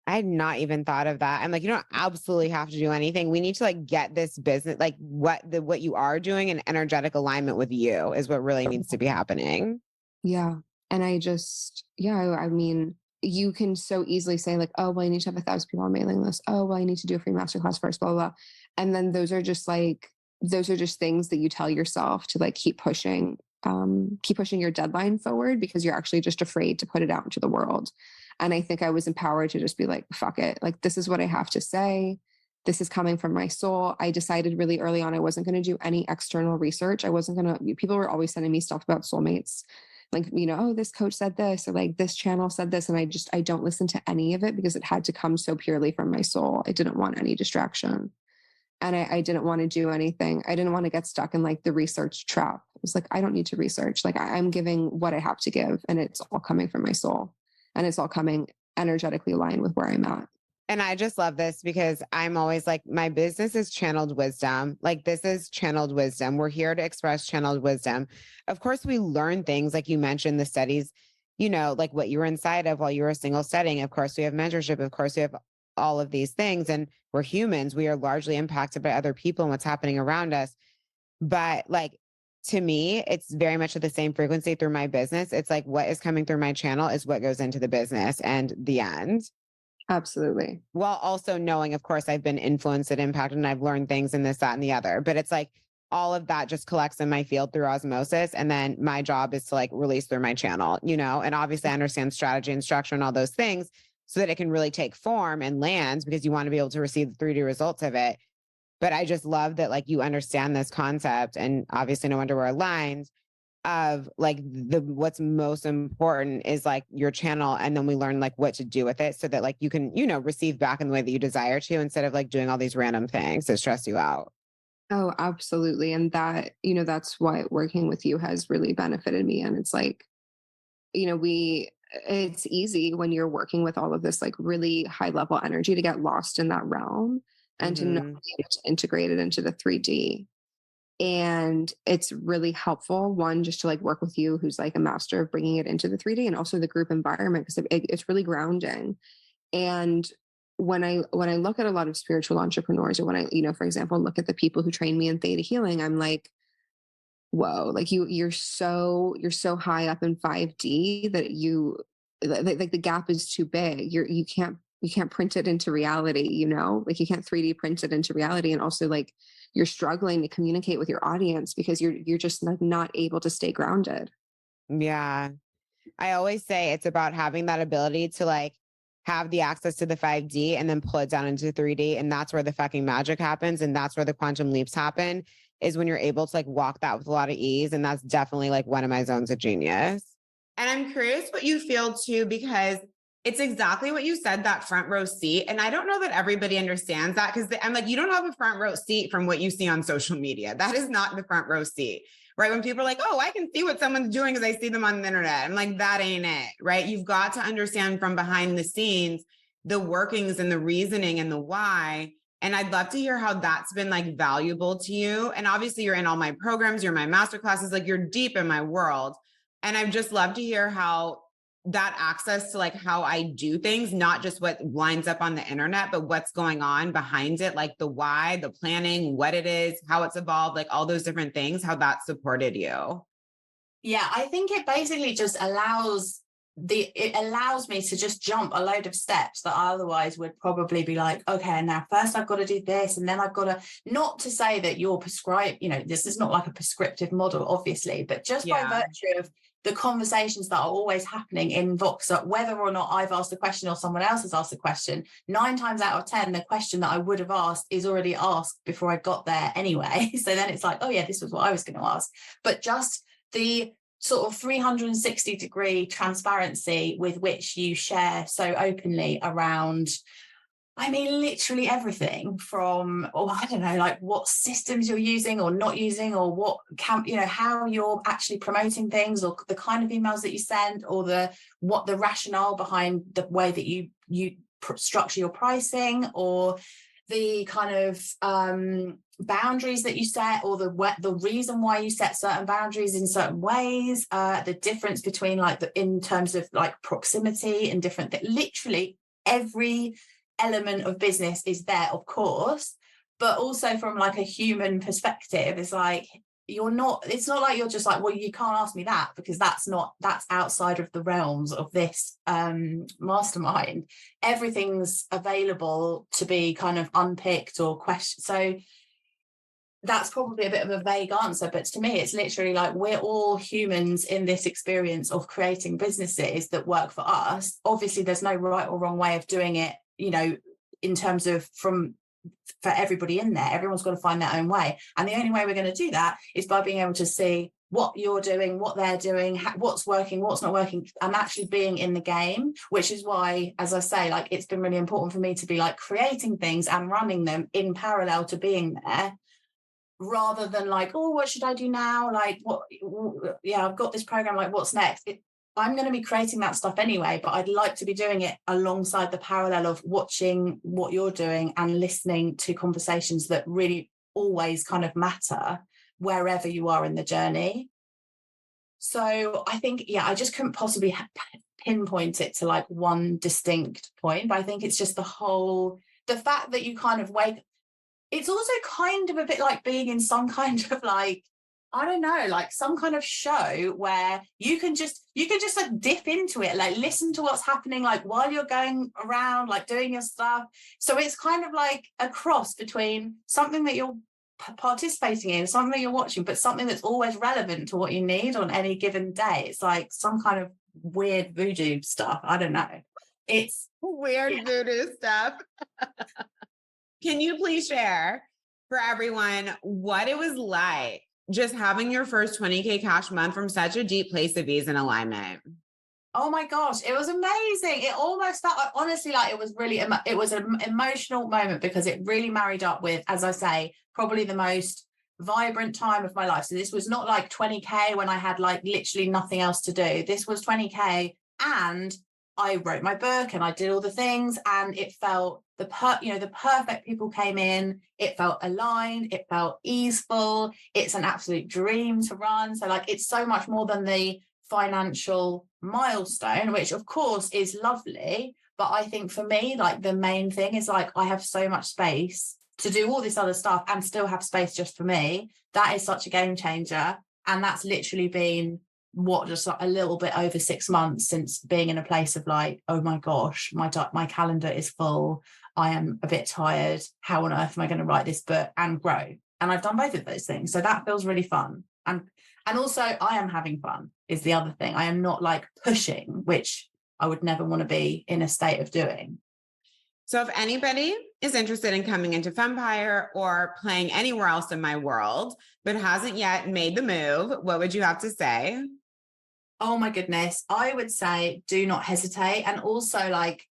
I had not even thought of that. I'm like, you don't absolutely have to do anything. We need to like get this business, like what you are doing in energetic alignment with you is what really needs to be happening. Yeah. And I mean, you can so easily say like, oh, well, I need to have 1,000 people on mailing list. Oh, well, I need to do a free masterclass first, blah, blah, blah. And then those are just things that you tell yourself to like keep pushing your deadline forward because you're actually just afraid to put it out into the world. And I think I was empowered to just be like, fuck it. Like, this is what I have to say. This is coming from my soul. I decided really early on, I wasn't going to do any external research. People were always sending me stuff about soulmates. Like, oh, this coach said this, or like this channel said this. And I don't listen to any of it because it had to come so purely from my soul. I didn't want any distraction. And I didn't want to do anything. I didn't want to get stuck in like the research trap. It's like, I don't need to research. Like I'm giving what I have to give, and it's all coming from my soul, and it's all coming energetically aligned with where I'm at. And I just love this because I'm always like, my business is channeled wisdom. Like, this is channeled wisdom. We're here to express channeled wisdom. Of course, we learn things like you mentioned, the studies, like what you were inside of while you were a single setting. Of course, we have mentorship. Of course, we have all of these things. And we're humans. We are largely impacted by other people and what's happening around us. But like, to me, it's very much at the same frequency through my business. It's like what is coming through my channel is what goes into the business and the end. Absolutely. While also knowing, of course, I've been influenced and impacted and I've learned things in this, that, and the other. But it's like all of that just collects in my field through osmosis. And then my job is to like release through my channel, and obviously I understand strategy and structure and all those things so that it can really take form and land, because you want to be able to receive the 3D results of it. But I just love that like you understand this concept, and obviously no wonder we're aligned, of like what's most important is like your channel, and then we learn like what to do with it so that like you can receive back in the way that you desire to, instead of like doing all these random things that stress you out. Oh, absolutely. And that, that's why working with you has really benefited me. And it's like, it's easy when you're working with all of this like really high level energy to get lost in that realm and to not Mhm. be able to integrate it into the 3D. And it's really helpful, one, just to like work with you, who's like a master of bringing it into the 3D, and also the group environment, because it's really grounding. And when I look at a lot of spiritual entrepreneurs, or when I, for example, look at the people who train me in theta healing, I'm like, whoa, like you're so high up in 5D that like the gap is too big. You can't print it into reality, like you can't 3D print it into reality. And also like you're struggling to communicate with your audience because you're just like not able to stay grounded. Yeah. I always say it's about having that ability to like have the access to the 5D and then pull it down into 3D. And that's where the fucking magic happens. And that's where the quantum leaps happen, is when you're able to like walk that with a lot of ease. And that's definitely like one of my zones of genius. And I'm curious what you feel too, because it's exactly what you said, that front row seat. And I don't know that everybody understands that, because I'm like, you don't have a front row seat from what you see on social media. That is not the front row seat, right? When people are like, oh, I can see what someone's doing because I see them on the internet. I'm like, that ain't it, right? You've got to understand from behind the scenes, the workings and the reasoning and the why. And I'd love to hear how that's been like valuable to you. And obviously you're in all my programs, you're in my masterclasses, like you're deep in my world. And I'd just love to hear how that access to like how I do things, not just what lines up on the internet, but what's going on behind it, like the why, the planning, what it is, how it's evolved, like all those different things, how that supported you. Yeah, I think it basically just it allows me to just jump a load of steps that I otherwise would probably be like, okay, now first I've got to do this, and then I've got to, not to say that you're prescribed, this is not like a prescriptive model, obviously, but just by virtue of the conversations that are always happening in Voxer, whether or not I've asked a question or someone else has asked a question, 9 times out of 10, the question that I would have asked is already asked before I got there anyway. So then it's like, oh yeah, this was what I was going to ask. But just the sort of 360-degree transparency with which you share so openly around, I mean, literally everything from, I don't know, like what systems you're using or not using, or what how you're actually promoting things, or the kind of emails that you send, or what the rationale behind the way that you structure your pricing, or the kind of boundaries that you set, or the reason why you set certain boundaries in certain ways, the difference between in terms of like proximity and different literally every element of business is there, of course, but also from like a human perspective, it's like it's not like you're just like, well, you can't ask me that because that's outside of the realms of this mastermind. Everything's available to be kind of unpicked or questioned. So that's probably a bit of a vague answer, but to me it's literally like we're all humans in this experience of creating businesses that work for us. Obviously there's no right or wrong way of doing it, in terms of for everybody in there. Everyone's got to find their own way, and the only way we're going to do that is by being able to see what you're doing, what they're doing, what's working, what's not working, and actually being in the game. Which is why, as I say, like it's been really important for me to be like creating things and running them in parallel to being there, rather than like, oh, what should I do now? Like, yeah, I've got this program, like, what's next? I'm going to be creating that stuff anyway, but I'd like to be doing it alongside the parallel of watching what you're doing and listening to conversations that really always kind of matter wherever you are in the journey. So I think, yeah, I just couldn't possibly pinpoint it to like one distinct point, but I think it's just the fact that you kind of it's also kind of a bit like being in some kind of like, I don't know, like some kind of show where you can just like dip into it, like listen to what's happening, like while you're going around, like doing your stuff. So it's kind of like a cross between something that you're participating in, something that you're watching, but something that's always relevant to what you need on any given day. It's like some kind of weird voodoo stuff. I don't know. It's weird voodoo stuff. Can you please share for everyone what it was like just having your first 20K cash month from such a deep place of ease and alignment? Oh my gosh, it was amazing. It almost felt honestly like it was an emotional moment because it really married up with, as I say, probably the most vibrant time of my life. So this was not like 20K when I had like literally nothing else to do. This was 20K and I wrote my book and I did all the things, and it felt the perfect people came in. It felt aligned. It felt easeful. It's an absolute dream to run. So like, it's so much more than the financial milestone, which of course is lovely. But I think for me, like the main thing is like, I have so much space to do all this other stuff and still have space just for me. That is such a game changer. And that's literally been just like a little bit over 6 months since being in a place of like, oh my gosh, my calendar is full. I am a bit tired. How on earth am I going to write this book and grow? And I've done both of those things. So that feels really fun. And also I am having fun is the other thing. I am not like pushing, which I would never want to be in a state of doing. So if anybody is interested in coming into Femmepire or playing anywhere else in my world, but hasn't yet made the move, what would you have to say? Oh my goodness. I would say do not hesitate. And also like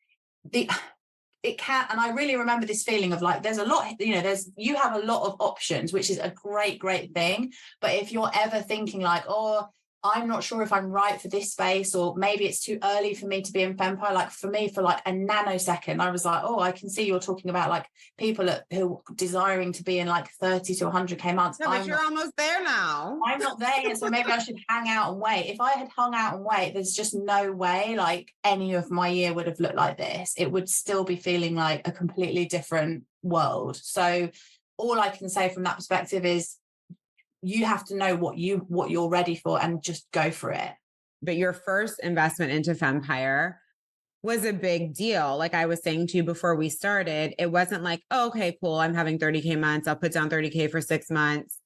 it can, and I really remember this feeling of like, there's a lot, you have a lot of options, which is a great thing. But if you're ever thinking like, oh, I'm not sure if I'm right for this space, or maybe it's too early for me to be in Fempire. Like for me, for like a nanosecond, I was like, oh, I can see you're talking about like people who are desiring to be in like 30 to 100K months. No, but you're almost there now. I'm not there yet, so maybe I should hang out and wait. If I had hung out and wait, there's just no way like any of my year would have looked like this. It would still be feeling like a completely different world. So all I can say from that perspective is you have to know what you're ready for and just go for it. But your first investment into Femmepire was a big deal. Like I was saying to you before we started, it wasn't like, oh, okay, cool, I'm having 30K months. I'll put down 30K for 6 months.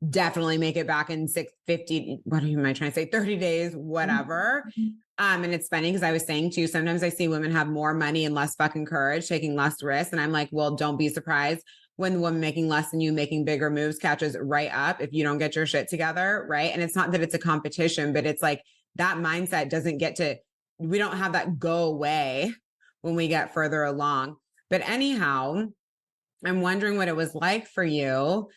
Definitely make it back in 650. What am I trying to say? 30 days, whatever. And it's funny because I was saying to you, sometimes I see women have more money and less fucking courage, taking less risks. And I'm like, well, don't be surprised when the woman making less than you, making bigger moves, catches right up if you don't get your shit together, right? And it's not that it's a competition, but it's like that mindset we don't have that go away when we get further along. But anyhow, I'm wondering what it was like for you,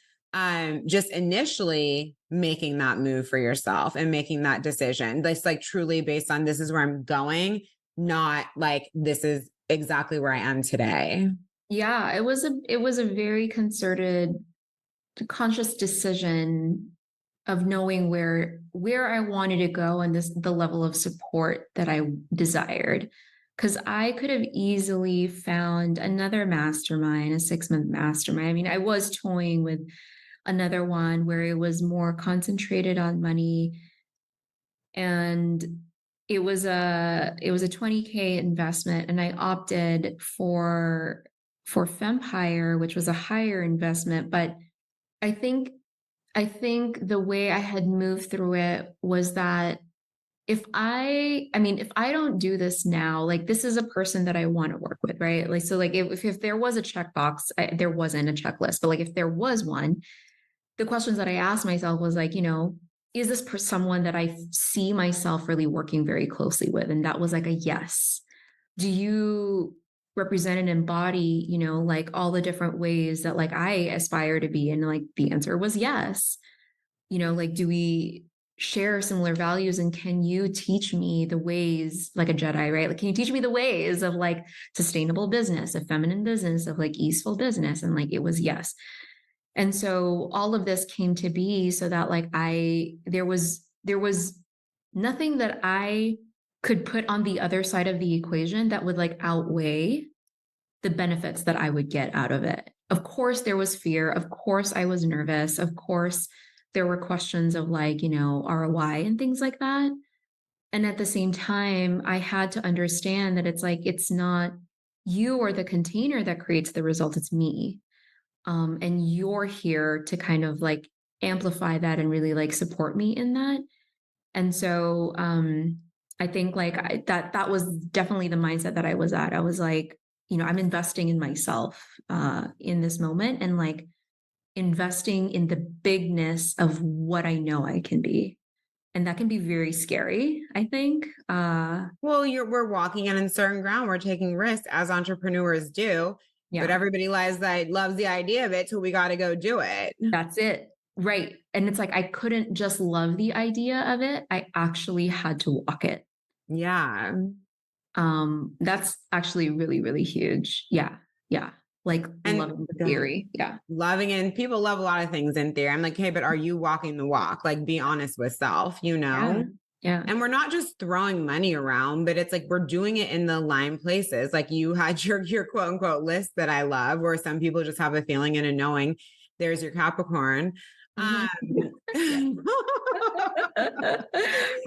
just initially making that move for yourself and making that decision. That's like truly based on this is where I'm going, not like this is exactly where I am today. Yeah, it was a very concerted, conscious decision of knowing where I wanted to go and the level of support that I desired. Because I could have easily found another mastermind, a 6-month mastermind. I mean, I was toying with another one where it was more concentrated on money, and it was a 20K investment, and I opted for Fempire, which was a higher investment. But I think the way I had moved through it was that if I don't do this now, like this is a person that I want to work with, right? Like, so like if there was a checkbox, there wasn't a checklist, but like if there was one, the questions that I asked myself was like, is this someone that I see myself really working very closely with? And that was like a yes. Do you represent and embody, you know, like all the different ways that like I aspire to be. And like the answer was yes. You know, like, do we share similar values, and can you teach me the ways, like a Jedi, right? Like, can you teach me the ways of like sustainable business, of feminine business, of like easeful business? And like, it was yes. And so all of this came to be so that like there was nothing that I could put on the other side of the equation that would like outweigh the benefits that I would get out of it. Of course, there was fear. Of course, I was nervous. Of course, there were questions of like, you know, ROI and things like that. And at the same time, I had to understand that it's like, it's not you or the container that creates the result, it's me. And you're here to kind of like amplify that and really like support me in that. And so I think like that was definitely the mindset that I was at. I was like, you know, I'm investing in myself in this moment, and like investing in the bigness of what I know I can be. And that can be very scary, I think. Well, we're walking on uncertain ground. We're taking risks as entrepreneurs do. Yeah. But everybody loves the idea of it, so we got to go do it. That's it. Right. And it's like, I couldn't just love the idea of it. I actually had to walk it. Yeah. That's actually really, really huge. Yeah. Yeah. Like And loving the theory. Yeah. loving it. And people love a lot of things in theory. I'm like, hey, but are you walking the walk? Like, be honest with self, you know? Yeah. And we're not just throwing money around, but it's like we're doing it in the aligned places. Like you had your quote unquote list that I love, where some people just have a feeling and a knowing. There's your Capricorn.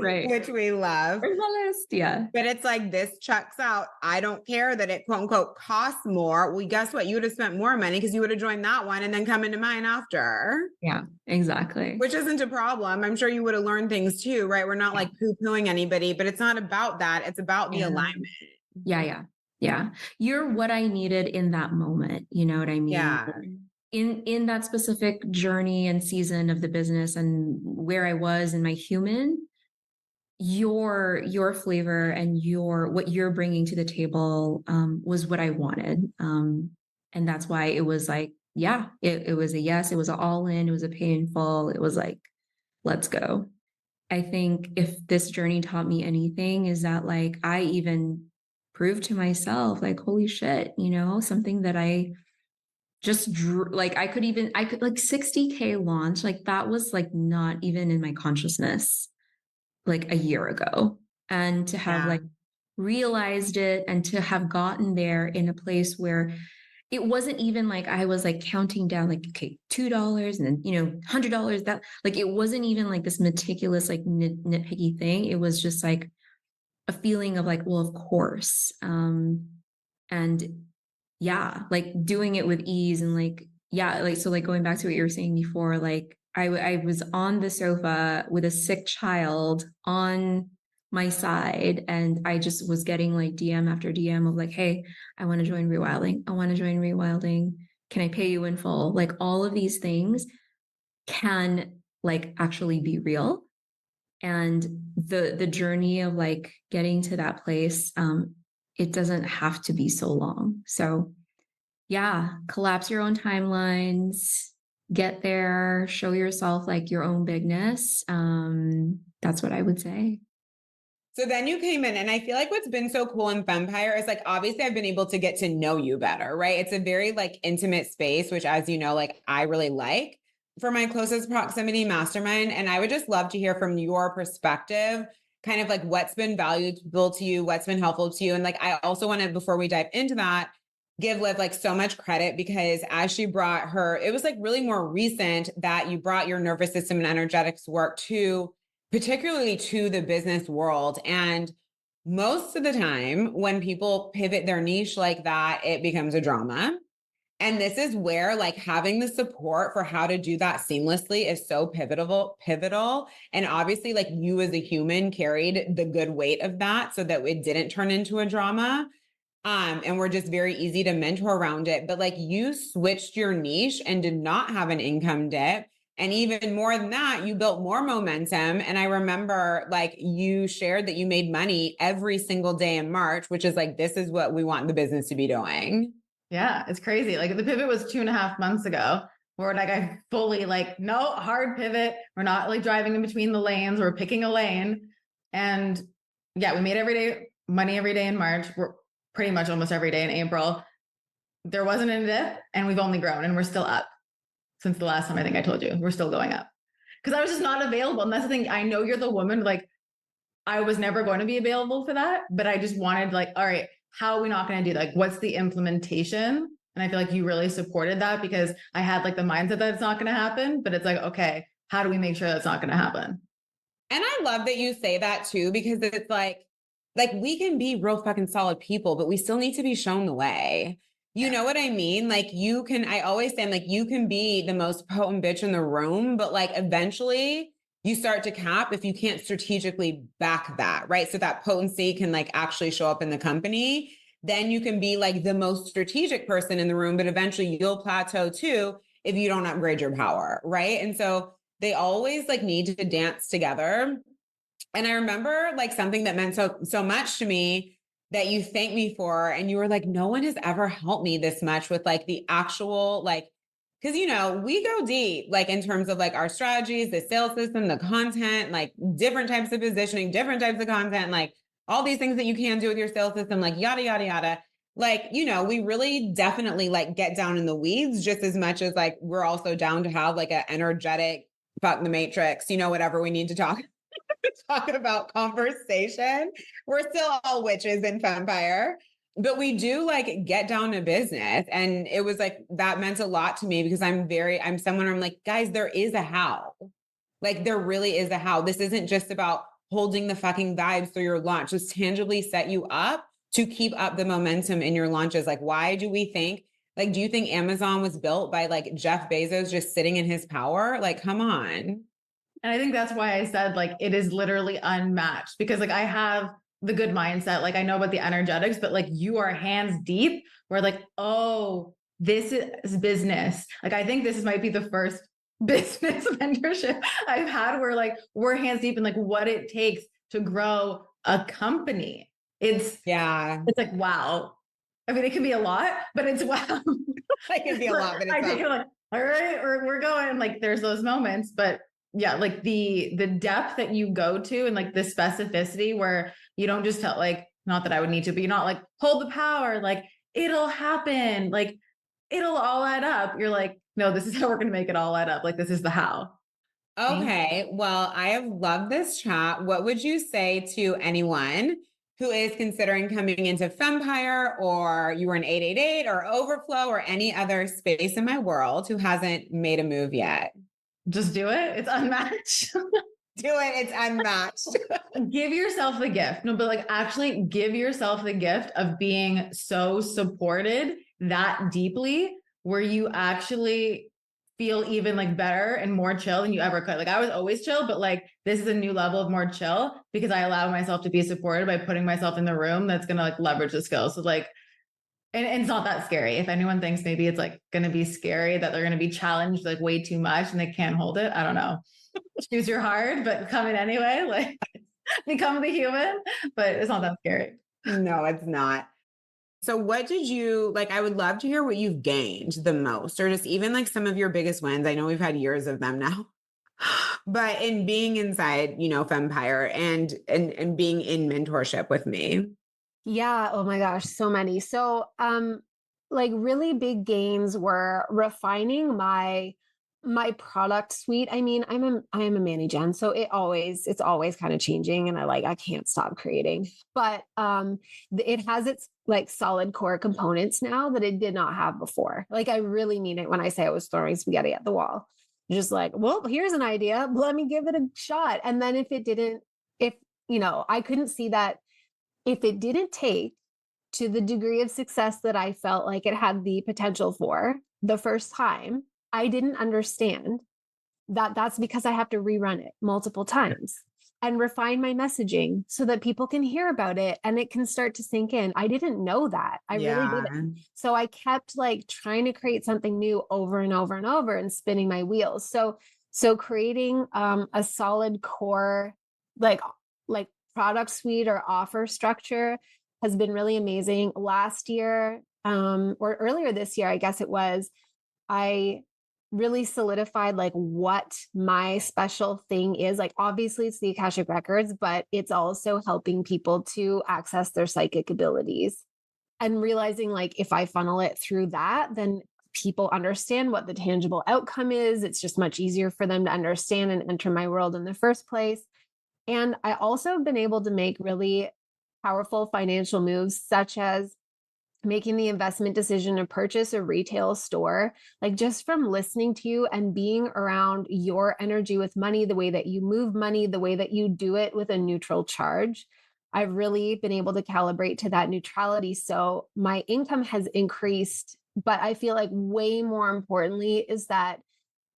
Right. Which we love. Where's the list? Yeah. But it's like, this checks out. I don't care that it quote unquote costs more. Well, guess what? You would have spent more money because you would have joined that one and then come into mine after. Yeah, exactly. Which isn't a problem. I'm sure you would have learned things too, right? We're not like poo-pooing anybody, but it's not about that. It's about the alignment. Yeah. You're what I needed in that moment. You know what I mean? Yeah. In that specific journey and season of the business and where I was in my human, your flavor and what you're bringing to the table was what I wanted. And that's why it was like, yeah, it was a yes, it was an all in, it was a painful, it was like, let's go. I think if this journey taught me anything is that like, I even proved to myself like, holy shit, you know, something that I just drew, like I could like 60K launch, like that was like not even in my consciousness like a year ago. And to have like realized it and to have gotten there in a place where it wasn't even like I was like counting down like, okay, $2 and then, you know, $100, that like, it wasn't even like this meticulous, like nitpicky thing. It was just like a feeling of like, well, of course. And yeah, like doing it with ease and like, yeah, like, so like going back to what you were saying before, like I was on the sofa with a sick child on my side, and I just was getting like DM after DM of like, hey, I want to join rewilding. I want to join rewilding. Can I pay you in full? Like all of these things can like actually be real. And the journey of like getting to that place, it doesn't have to be so long. So yeah, collapse your own timelines, get there, show yourself like your own bigness. That's what I would say. So then you came in, and I feel like what's been so cool in Fempire is like, obviously I've been able to get to know you better, right? It's a very like intimate space, which as you know, like I really like for my closest proximity mastermind. And I would just love to hear from your perspective, kind of like what's been valuable to you, what's been helpful to you. And like, I also want to, before we dive into that, give Liv like so much credit, because as she brought her, it was like really more recent that you brought your nervous system and energetics work to, particularly to the business world. And most of the time when people pivot their niche like that, it becomes a drama. And this is where like having the support for how to do that seamlessly is so pivotal. And obviously like you as a human carried the good weight of that so that it didn't turn into a drama. And we're just very easy to mentor around it. But like you switched your niche and did not have an income dip. And even more than that, you built more momentum. And I remember like you shared that you made money every single day in March, which is like, this is what we want the business to be doing. Yeah, it's crazy. Like the pivot was 2.5 months ago, where like I fully like, no, hard pivot. We're not like driving in between the lanes. We're picking a lane. And yeah, we made money every day in March. We're pretty much almost every day in April. There wasn't a dip, and we've only grown, and we're still up since the last time I think I told you. We're still going up because I was just not available. And that's the thing. I know you're the woman, like I was never going to be available for that, but I just wanted like, all right, how are we not going to do that? Like, what's the implementation? And I feel like you really supported that because I had like the mindset that it's not going to happen, but it's like, okay, how do we make sure that's not going to happen? And I love that you say that too, because it's like we can be real fucking solid people, but we still need to be shown the way. You know what I mean? Like you can, I always say, like, you can be the most potent bitch in the room, but like eventually you start to cap if you can't strategically back that, right? So that potency can like actually show up in the company. Then you can be like the most strategic person in the room, but eventually you'll plateau too if you don't upgrade your power, right? And so they always like need to dance together. And I remember like something that meant so much to me that you thanked me for. And you were like, no one has ever helped me this much with like the actual, like, because, you know, we go deep, like in terms of like our strategies, the sales system, the content, like different types of positioning, different types of content, like all these things that you can do with your sales system, like yada, yada, yada. Like, you know, we really definitely like get down in the weeds just as much as like we're also down to have like an energetic, fuck the matrix, you know, whatever we need to talk about conversation. We're still all witches in Femmepire, but we do like get down to business. And it was like, that meant a lot to me because I'm someone where I'm like, guys, there is a how. Like there really is a how. This isn't just about holding the fucking vibes through your launch. Let's tangibly set you up to keep up the momentum in your launches. Like, why do we think, like, do you think Amazon was built by like Jeff Bezos just sitting in his power? Like, come on. And I think that's why I said like it is literally unmatched because like I have the good mindset, like I know about the energetics, but like you are hands deep. We're like, oh, this is business. Like I think this might be the first business mentorship I've had where like we're hands deep in like what it takes to grow a company. It's like wow. I mean, it can be a lot, but it's wow. It can be a lot, but it's you're like, all right, we're going. Like there's those moments, but yeah, like the depth that you go to and like the specificity where you don't just tell like, not that I would need to, but you're not like hold the power, like it'll happen, like it'll all add up. You're like, no, this is how we're going to make it all add up. Like this is the how. Okay. Well, I have loved this chat. What would you say to anyone who is considering coming into Femmepire, or you were an 888 or Overflow or any other space in my world who hasn't made a move yet? Just do it. It's unmatched. Do it. It's unmatched. Give yourself the gift. No, but like actually give yourself the gift of being so supported that deeply where you actually feel even like better and more chill than you ever could. Like I was always chill, but like this is a new level of more chill because I allow myself to be supported by putting myself in the room that's going to like leverage the skills. So like, and it's not that scary. If anyone thinks maybe it's like going to be scary that they're going to be challenged like way too much and they can't hold it, I don't know. Choose your heart, but come in anyway. Like become the human, but it's not that scary. No, it's not. So what did you like? I would love to hear what you've gained the most, or just even like some of your biggest wins. I know we've had years of them now, but in being inside, you know, Femmepire and being in mentorship with me. Yeah. Oh my gosh. So many. So, like really big gains were refining my product suite. I mean, I am a Manny Gen, so it's always kind of changing, and I can't stop creating. But it has its like solid core components now that it did not have before. Like I really mean it when I say I was throwing spaghetti at the wall. Just like, well, here's an idea. Let me give it a shot. And then if you know, I couldn't see that if it didn't take to the degree of success that I felt like it had the potential for the first time, I didn't understand that that's because I have to rerun it multiple times and refine my messaging so that people can hear about it and it can start to sink in. I didn't know that. I really didn't. So I kept like trying to create something new over and over and over and spinning my wheels. So So creating a solid core, like like product suite or offer structure has been really amazing. Last year, or earlier this year, I guess it was, I really solidified like what my special thing is. Like obviously it's the Akashic Records, but it's also helping people to access their psychic abilities and realizing like if I funnel it through that, then people understand what the tangible outcome is. It's just much easier for them to understand and enter my world in the first place. And I also have been able to make really powerful financial moves, such as making the investment decision to purchase a retail store, like just from listening to you and being around your energy with money, the way that you move money, the way that you do it with a neutral charge. I've really been able to calibrate to that neutrality. So my income has increased, but I feel like way more importantly is that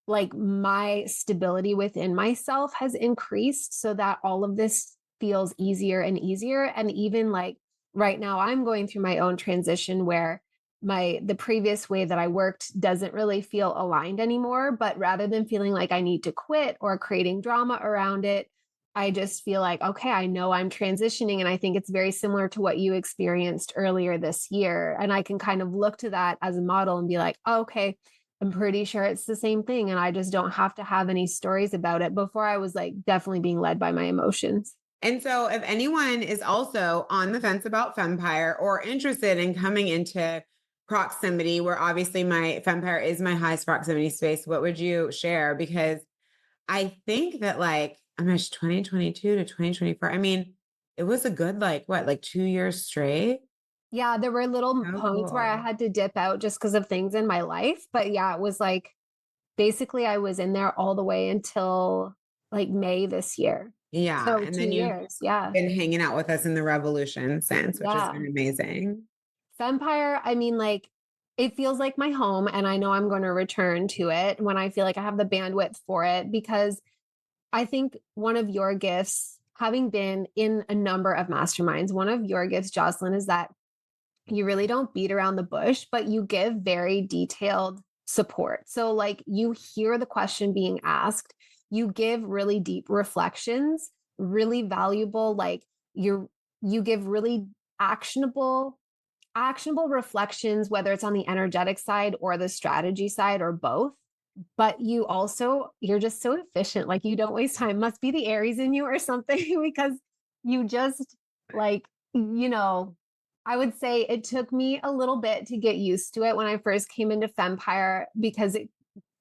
like my stability within myself has increased so that all of this feels easier and easier. And even like right now, I'm going through my own transition where the previous way that I worked doesn't really feel aligned anymore. But rather than feeling like I need to quit or creating drama around it, I just feel like, okay, I know I'm transitioning. And I think it's very similar to what you experienced earlier this year. And I can kind of look to that as a model and be like, oh, okay, I'm pretty sure it's the same thing. And I just don't have to have any stories about it. Before I was like definitely being led by my emotions. And so if anyone is also on the fence about Femmepire or interested in coming into proximity, where obviously my Femmepire is my highest proximity space, what would you share? Because I think that like, I mean, it's 2022 to 2024. I mean, it was a good, like what, like 2 years straight? Yeah, there were little So points where I cool. had to dip out just because of things in my life. But yeah, it was like basically I was in there all the way until like May this year. Yeah. So And then you've 2 years. Yeah. been hanging out with us in the revolution since, which has Yeah. been amazing. Fempire, I mean, like, it feels like my home, and I know I'm going to return to it when I feel like I have the bandwidth for it, because I think one of your gifts, having been in a number of masterminds, one of your gifts, Jocelyn, is that you really don't beat around the bush, but you give very detailed support. So, like, you hear the question being asked, you give really deep reflections, really valuable, like, you give really actionable reflections, whether it's on the energetic side or the strategy side or both. But you're just so efficient. Like you don't waste time. Must be the Aries in you or something because you just like, I would say it took me a little bit to get used to it when I first came into Fempire because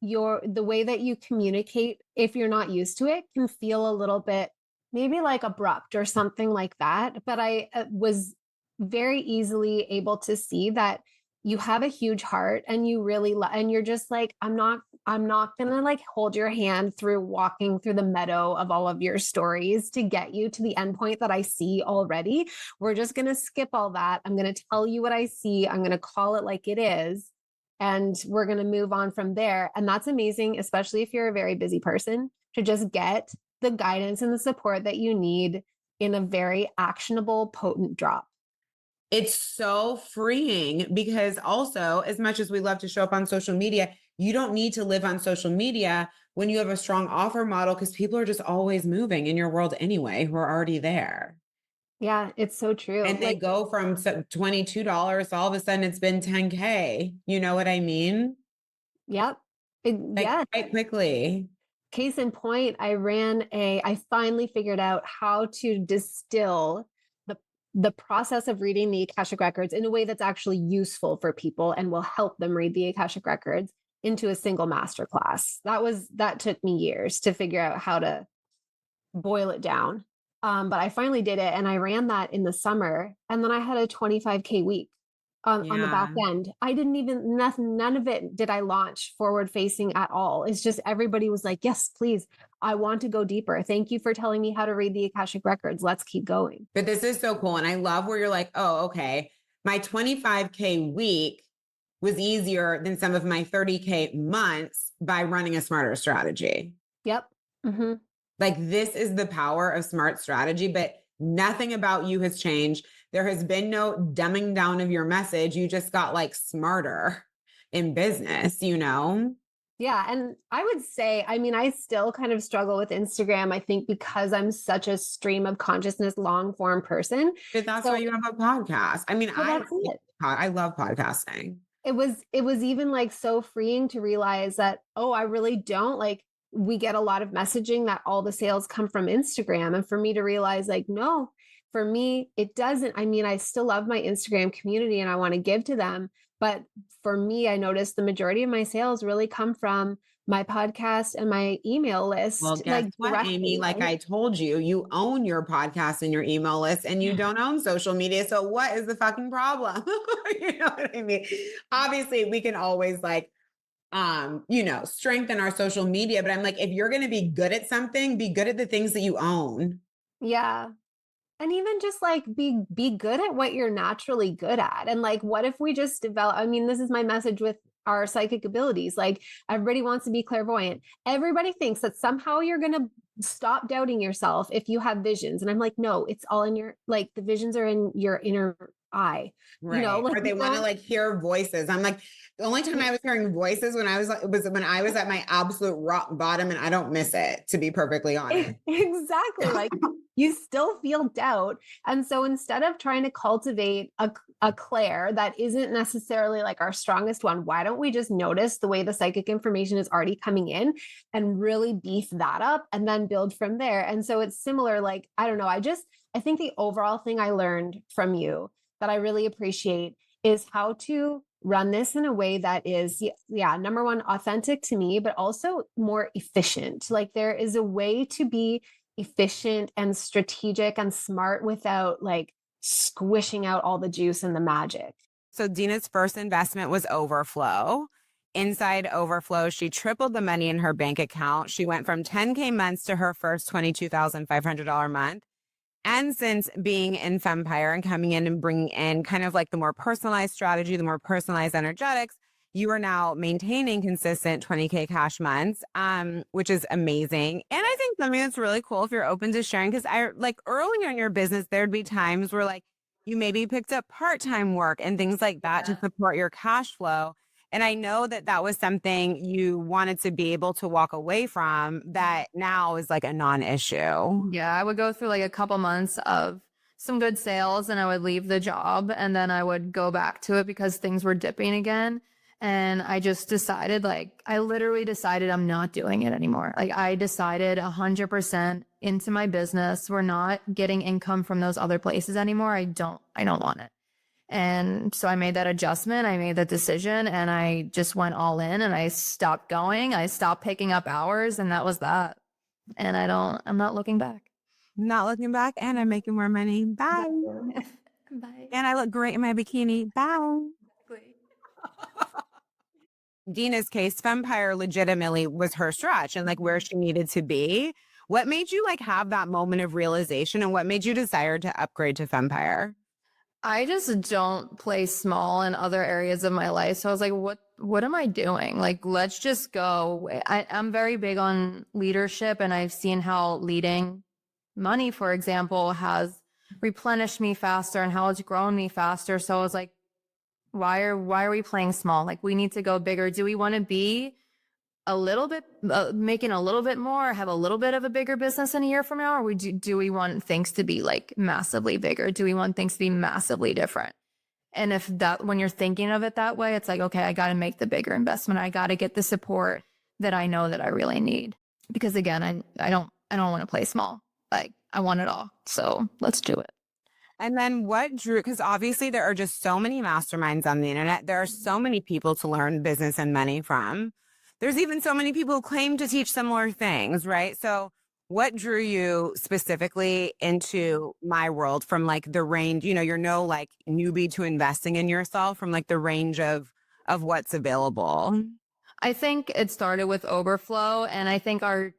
the way that you communicate, if you're not used to it, can feel a little bit maybe like abrupt or something like that. But I was very easily able to see that you have a huge heart and you really and you're just like, I'm not gonna like hold your hand through walking through the meadow of all of your stories to get you to the end point that I see already. We're just gonna skip all that. I'm gonna tell you what I see. I'm gonna call it like it is, and we're going to move on from there. And that's amazing, especially if you're a very busy person, to just get the guidance and the support that you need in a very actionable, potent drop. It's so freeing because also, as much as we love to show up on social media, you don't need to live on social media when you have a strong offer model because people are just always moving in your world anyway, who are already there. Yeah, it's so true. And they Like, go from $22, all of a sudden it's been 10K. You know what I mean? yep. Like Yeah. quite quickly. Case in point, I finally figured out how to distill the process of reading the Akashic Records in a way that's actually useful for people and will help them read the Akashic Records into a single masterclass. That took me years to figure out how to boil it down. But I finally did it and I ran that in the summer. And then I had a 25K week on the back Yeah. end. I didn't even, nothing, none of it did I launch forward facing at all. It's just everybody was like, yes, please. I want to go deeper. Thank you for telling me how to read the Akashic Records. Let's keep going. But this is so cool. And I love where you're like, oh, okay. My 25K week was easier than some of my 30K months by running a smarter strategy. Yep. Mm-hmm. Like this is the power of smart strategy, but nothing about you has changed. There has been no dumbing down of your message. You just got like smarter in business, you know? Yeah. And I would say, I mean, I still kind of struggle with Instagram, I think, because I'm such a stream of consciousness, long form person. But that's why So you have a podcast. I mean, well, that's it. I love podcasting. It was even like so freeing to realize that, oh, I really don't like, we get a lot of messaging that all the sales come from Instagram. And for me to realize, like, no, for me, it doesn't. I mean, I still love my Instagram community and I want to give to them. But for me, I noticed the majority of my sales really come from my podcast and my email Well, list, guess like what, Amy? directly, Like right? I told you, you own your podcast and your email list and you don't own social media. So what is the fucking problem? You know what I mean? Obviously, we can always like strengthen our social media, but I'm like, if you're going to be good at something, be good at the things that you own. Yeah. And even just like be good at what you're naturally good at. And like, what if we just develop, I mean, this is my message with our psychic abilities. Like, everybody wants to be clairvoyant. Everybody thinks that somehow you're going to stop doubting yourself if you have visions. And I'm like, no, it's all in your, like, the visions are in your inner eye, Right. like Or they want to like hear voices. I'm like, the only time I was hearing voices when I was like, it was when I was at my absolute rock bottom, and I don't miss it, to be perfectly honest. Exactly. Like, you still feel doubt. And so instead of trying to cultivate a Claire that isn't necessarily like our strongest one, why don't we just notice the way the psychic information is already coming in and really beef that up and then build from there? And so it's similar, like, I don't know, I think the overall thing I learned from you that I really appreciate is how to run this in a way that is, yeah, number one, authentic to me, but also more efficient. Like, there is a way to be efficient and strategic and smart without like squishing out all the juice and the magic. So Dina's first investment was Overflow. Inside Overflow, she tripled the money in her bank account. She went from 10K months to her first $22,500 month. And since being in Femmepire and coming in and bringing in kind of like the more personalized strategy, the more personalized energetics, you are now maintaining consistent 20K cash months, which is amazing. And I think something that's really cool if you're open to sharing, because I like earlier in your business, there'd be times where like you maybe picked up part-time work and things like that to support your cash flow. And I know that that was something you wanted to be able to walk away from that now is like a non-issue. Yeah, I would go through like a couple months of some good sales and I would leave the job and then I would go back to it because things were dipping again. And I just decided, like, I literally decided I'm not doing it anymore. Like, I decided 100% into my business. We're not getting income from those other places anymore. I don't want it. And so I made that adjustment. I made that decision and I just went all in and I stopped going. I stopped picking up hours and that was that. And I'm not looking back. Not looking back, and I'm making more money. Bye. Bye. And I look great in my bikini. Bye. Dina's case, Fempire legitimately was her stretch and like where she needed to be. What made you like have that moment of realization, and what made you desire to upgrade to Fempire? I just don't play small in other areas of my life. So I was like, what am I doing? Like, let's just go. I'm very big on leadership and I've seen how leading money, for example, has replenished me faster and how it's grown me faster. So I was like, why are we playing small? Like, we need to go bigger. Do we want to be a little bit making a little bit more, have a little bit of a bigger business in a year from now, or do we want things to be like massively bigger? Do we want things to be massively different? And if that, when you're thinking of it that way, it's like, okay, I got to make the bigger investment. I got to get the support that I know that I really need. Because again, I don't want to play small. Like, I want it all. So let's do it. And then what drew, because obviously there are just so many masterminds on the internet. There are so many people to learn business and money from. There's even so many people who claim to teach similar things, right? So what drew you specifically into my world from like the range, you're no like newbie to investing in yourself, from like the range of what's available? I think it started with Overflow, and I think our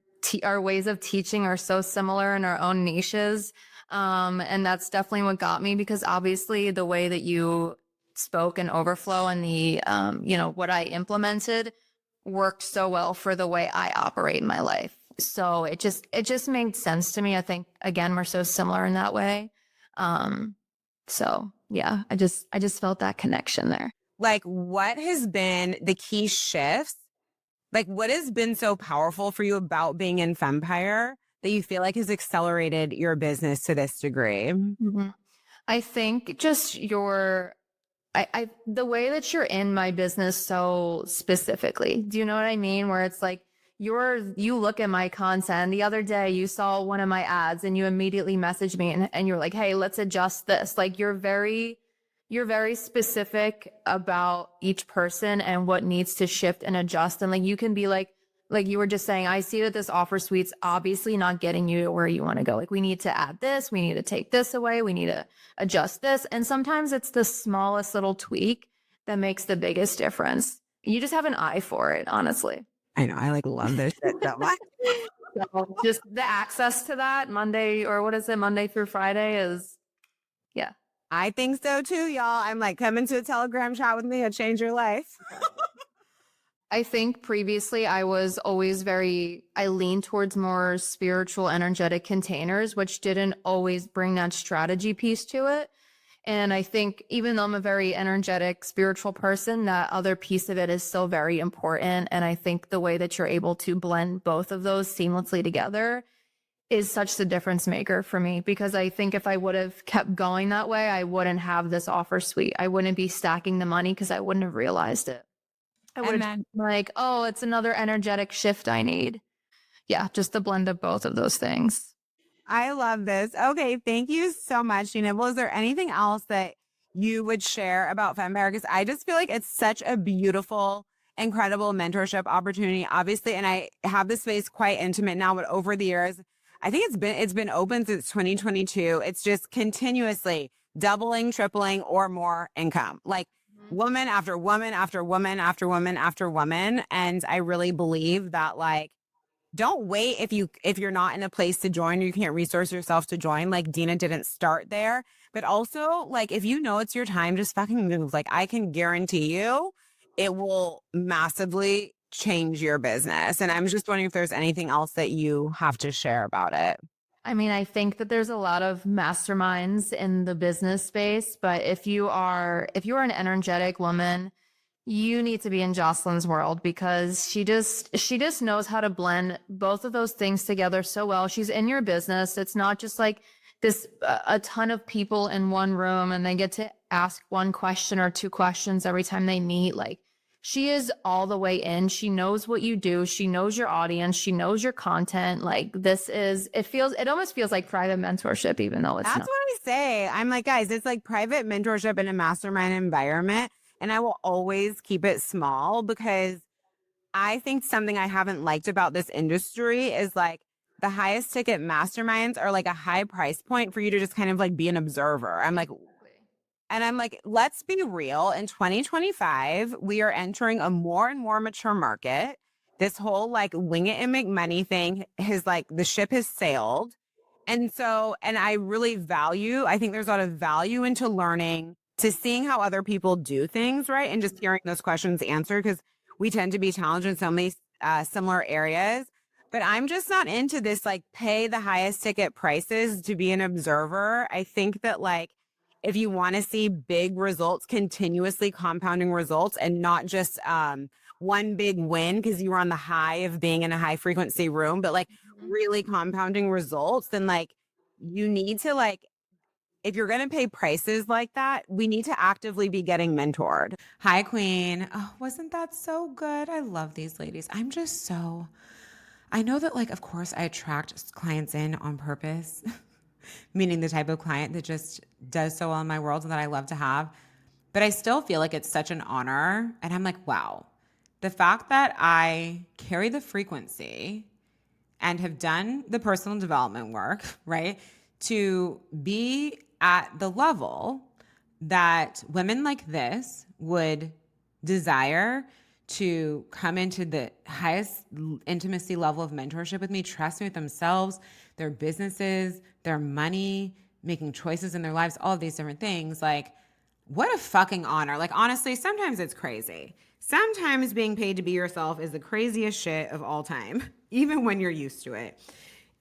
ways of teaching are so similar in our own niches. And that's definitely what got me, because obviously the way that you spoke in Overflow and the, what I implemented worked so well for the way I operate in my life. So it just made sense to me. I think, again, we're so similar in that way. So yeah, I just felt that connection there. Like, what has been the key shifts Like, what has been so powerful for you about being in Fempire that you feel like has accelerated your business to this degree? Mhm. I think just the way that you're in my business so specifically, do you know what I mean? Where it's like you look at my content. The other day you saw one of my ads and you immediately messaged me and you're like, hey, let's adjust this. Like you're very specific about each person and what needs to shift and adjust. And like you can be like you were just saying, I see that this offer suite's obviously not getting you to where you want to go. Like we need to add this, we need to take this away, we need to adjust this. And sometimes it's the smallest little tweak that makes the biggest difference. You just have an eye for it, honestly. I know. I like love this shit so much. So just the access to that Monday, or what is it, Monday through Friday is, yeah. I think so too, y'all. I'm like, come into a Telegram chat with me. It'll change your life. I think previously I was always I leaned towards more spiritual, energetic containers, which didn't always bring that strategy piece to it. And I think even though I'm a very energetic, spiritual person, that other piece of it is still very important. And I think the way that you're able to blend both of those seamlessly together is such the difference maker for me, because I think if I would have kept going that way, I wouldn't have this offer suite. I wouldn't be stacking the money because I wouldn't have realized it. I would have been like, oh, it's another energetic shift I need. Yeah, just the blend of both of those things. I love this. Okay, thank you so much, Gina. Well, is there anything else that you would share about Femmepire? Because I just feel like it's such a beautiful, incredible mentorship opportunity, obviously. And I have this space quite intimate now, but over the years, I think it's been open since 2022. It's just continuously doubling, tripling, or more income. Like woman after woman after woman after woman after woman. And I really believe that like don't wait if you're not in a place to join or you can't resource yourself to join. Like Dina didn't start there, but also like if you know it's your time, just fucking move. Like I can guarantee you it will massively change your business. And I'm just wondering if there's anything else that you have to share about it. I mean, I think that there's a lot of masterminds in the business space, but if you are an energetic woman, you need to be in Jocelyn's world, because she just knows how to blend both of those things together so well. She's in your business. It's not just like this a ton of people in one room and they get to ask one question or two questions every time they meet. Like she is all the way in. She knows what you do. She knows your audience. She knows your content. Like it almost feels like private mentorship, even though it's That's not. what I say. I'm like, guys, it's like private mentorship in a mastermind environment. And I will always keep it small because I think something I haven't liked about this industry is like the highest ticket masterminds are like a high price point for you to just kind of like be an observer. I'm like, let's be real. In 2025, we are entering a more and more mature market. This whole like wing it and make money thing has like the ship has sailed. And so, and I really I think there's a lot of value into learning, to seeing how other people do things, right? And just hearing those questions answered, because we tend to be challenged in so many similar areas. But I'm just not into this, like, pay the highest ticket prices to be an observer. I think that, like, if you want to see big results, continuously compounding results, and not just one big win because you were on the high of being in a high frequency room, but like really compounding results, then like you need to like, if you're going to pay prices like that, we need to actively be getting mentored. Hi, Queen. Oh, wasn't that so good? I love these ladies. I know that like, of course I attract clients in on purpose, meaning the type of client that just does so well in my world and that I love to have. But I still feel like it's such an honor. And I'm like, wow, the fact that I carry the frequency and have done the personal development work, right, to be at the level that women like this would desire to come into the highest intimacy level of mentorship with me, trust me with themselves, their businesses, their money, making choices in their lives, all of these different things. Like, what a fucking honor. Like, honestly, sometimes it's crazy. Sometimes being paid to be yourself is the craziest shit of all time, even when you're used to it.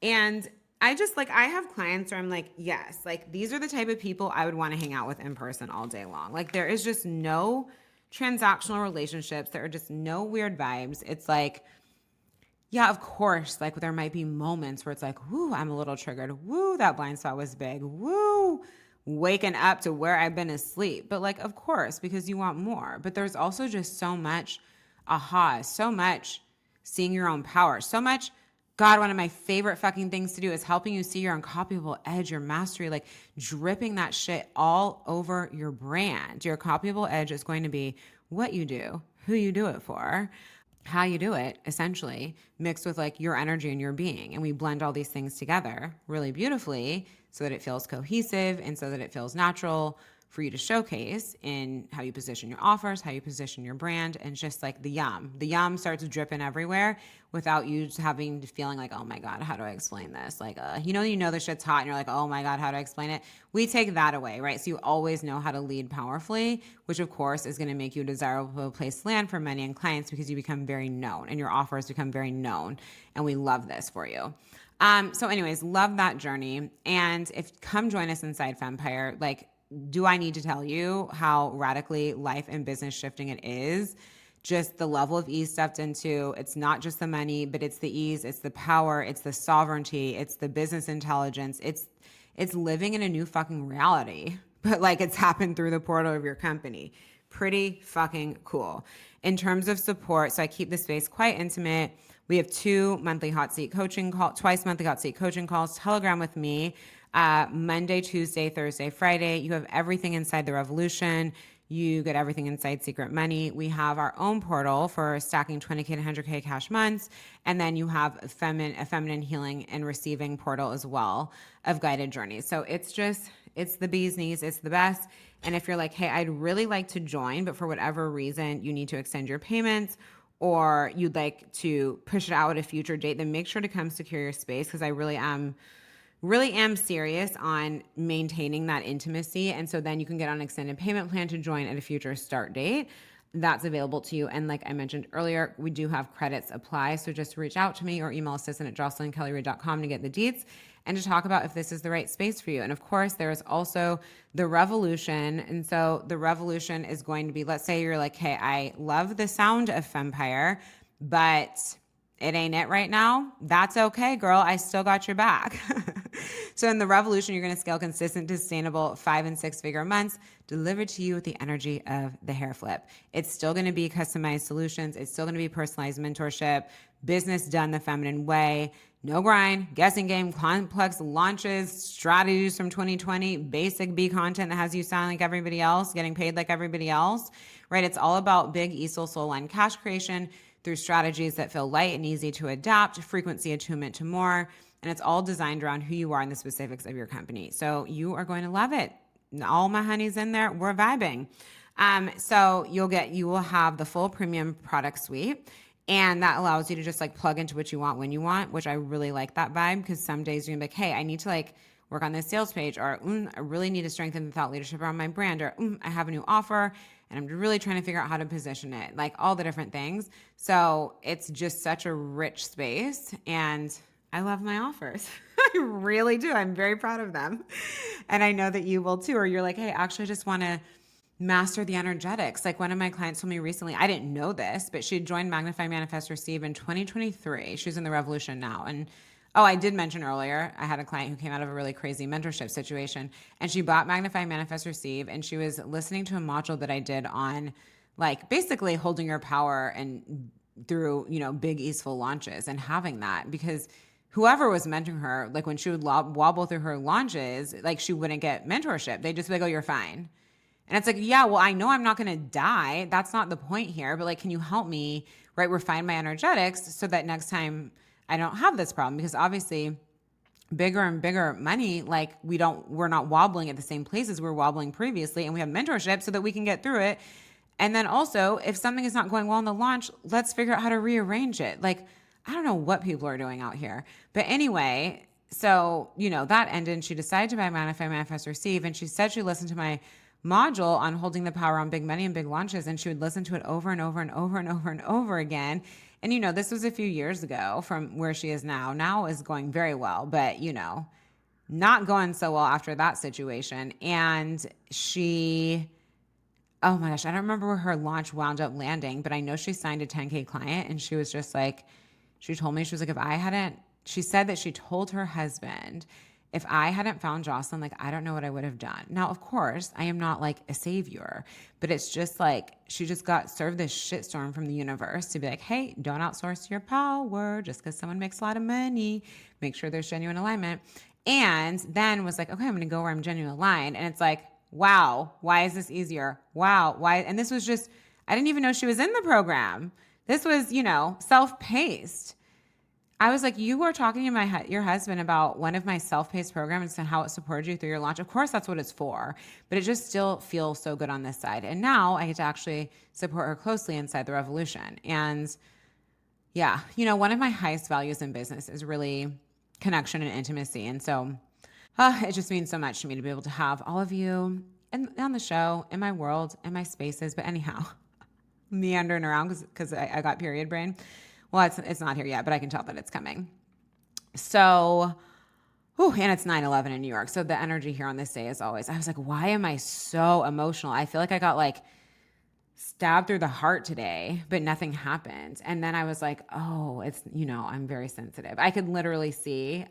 And I just like, I have clients where I'm like, yes, like these are the type of people I would want to hang out with in person all day long. Like there is just no transactional relationships. There are just no weird vibes. It's like, yeah, of course, like there might be moments where it's like, whoo, I'm a little triggered. Woo, that blind spot was big. Woo, waking up to where I've been asleep. But like, of course, because you want more. But there's also just so much aha, so much seeing your own power, so much. God, one of my favorite fucking things to do is helping you see your uncopyable edge, your mastery, like dripping that shit all over your brand. Your copyable edge is going to be what you do, who you do it for, how you do it, essentially, mixed with like your energy and your being. And we blend all these things together really beautifully so that it feels cohesive and so that it feels natural for you to showcase in how you position your offers, how you position your brand, and just like the yum. The yum starts dripping everywhere without you having to feeling like, oh my God, how do I explain this? Like, you know the shit's hot and you're like, oh my God, how do I explain it? We take that away, right? So you always know how to lead powerfully, which of course is going to make you a desirable place to land for many and clients because you become very known and your offers become very known. And we love this for you. So anyways, love that journey. And if come join us inside Femmepire, like, do I need to tell you how radically life and business shifting it is? Just the level of ease stepped into. It's not just the money, but it's the ease, it's the power, it's the sovereignty, it's the business intelligence. It's living in a new fucking reality, but like it's happened through the portal of your company. Pretty fucking cool. In terms of support, so I keep the space quite intimate. We have twice monthly hot seat coaching calls, Telegram with me, Monday, Tuesday, Thursday, Friday. You have everything inside the revolution. You get everything inside Secret Money. We have our own portal for stacking 20K to 100K cash months. And then you have a feminine healing and receiving portal as well of guided journeys. So it's the bee's knees. It's the best. And if you're like, hey, I'd really like to join, but for whatever reason, you need to extend your payments or you'd like to push it out at a future date, then make sure to come secure your space because I really am serious on maintaining that intimacy. And so then you can get on an extended payment plan to join at a future start date. That's available to you. And like I mentioned earlier, we do have credits apply. So just reach out to me or email assistant@jocelynkellyreid.com to get the deets and to talk about if this is the right space for you. And of course, there is also the revolution. And so the revolution is going to be, let's say you're like, hey, I love the sound of Femmepire, but it ain't it right now. That's okay, girl. I still got your back. So in the revolution, you're going to scale consistent, sustainable 5 and 6 figure months delivered to you with the energy of the hair flip. It's still going to be customized solutions. It's still going to be personalized mentorship, business done the feminine way, no grind, guessing game, complex launches, strategies from 2020, basic B content that has you sound like everybody else, getting paid like everybody else, right? It's all about big ESOL soul line cash creation through strategies that feel light and easy to adapt, frequency attunement to more, and it's all designed around who you are and the specifics of your company. So you are going to love it. All my honeys in there, we're vibing. So you will have the full premium product suite. And that allows you to just like plug into what you want when you want, which I really like that vibe because some days you're gonna be like, hey, I need to like work on this sales page, or I really need to strengthen the thought leadership around my brand, or I have a new offer and I'm really trying to figure out how to position it, like all the different things. So it's just such a rich space and I love my offers. I really do. I'm very proud of them. And I know that you will too, or you're like, hey, actually I just want to master the energetics. Like one of my clients told me recently, I didn't know this, but she joined Magnify, Manifest, Receive in 2023. She's in the revolution now. And I did mention earlier, I had a client who came out of a really crazy mentorship situation and she bought Magnify, Manifest, Receive. And she was listening to a module that I did on like basically holding your power and through, big easeful launches and having that because whoever was mentoring her, like when she would wobble through her launches, like she wouldn't get mentorship. They'd just be like, oh, you're fine. And it's like, yeah, well, I know I'm not going to die. That's not the point here. But like, can you help me, right, refine my energetics so that next time I don't have this problem? Because obviously bigger and bigger money, like we're not wobbling at the same places we were wobbling previously. And we have mentorship so that we can get through it. And then also if something is not going well in the launch, let's figure out how to rearrange it. Like, I don't know what people are doing out here. But anyway, so, that ended and she decided to buy Magnify, Manifest, Receive. And she said she listened to my module on holding the power on big money and big launches. And she would listen to it over and over and over and over and over again. And, this was a few years ago from where she is now. Now is going very well, but, not going so well after that situation. And she oh my gosh, I don't remember where her launch wound up landing, but I know she signed a 10K client, and she was just like, she told me, she was like, if I hadn't, she said that she told her husband, if I hadn't found Jocelyn, like, I don't know what I would have done. Now, of course, I am not like a savior, but it's just like, she just got served this shitstorm from the universe to be like, hey, don't outsource your power just because someone makes a lot of money. Make sure there's genuine alignment. And then was like, okay, I'm going to go where I'm genuinely aligned. And it's like, wow, why is this easier? Wow, why? And this was just, I didn't even know she was in the program. This was, self-paced. I was like, you were talking to your husband about one of my self-paced programs and how it supported you through your launch. Of course, that's what it's for, but it just still feels so good on this side. And now I get to actually support her closely inside the revolution. And yeah, one of my highest values in business is really connection and intimacy. And so it just means so much to me to be able to have all of you on the show, in my world, in my spaces. But anyhow, meandering around because I got period brain. Well, it's not here yet, but I can tell that it's coming. So, and it's 9/11 in New York. So the energy here on this day is always, I was like, why am I so emotional? I feel like I got like stabbed through the heart today, but nothing happened. And then I was like, oh, it's, I'm very sensitive. I could literally see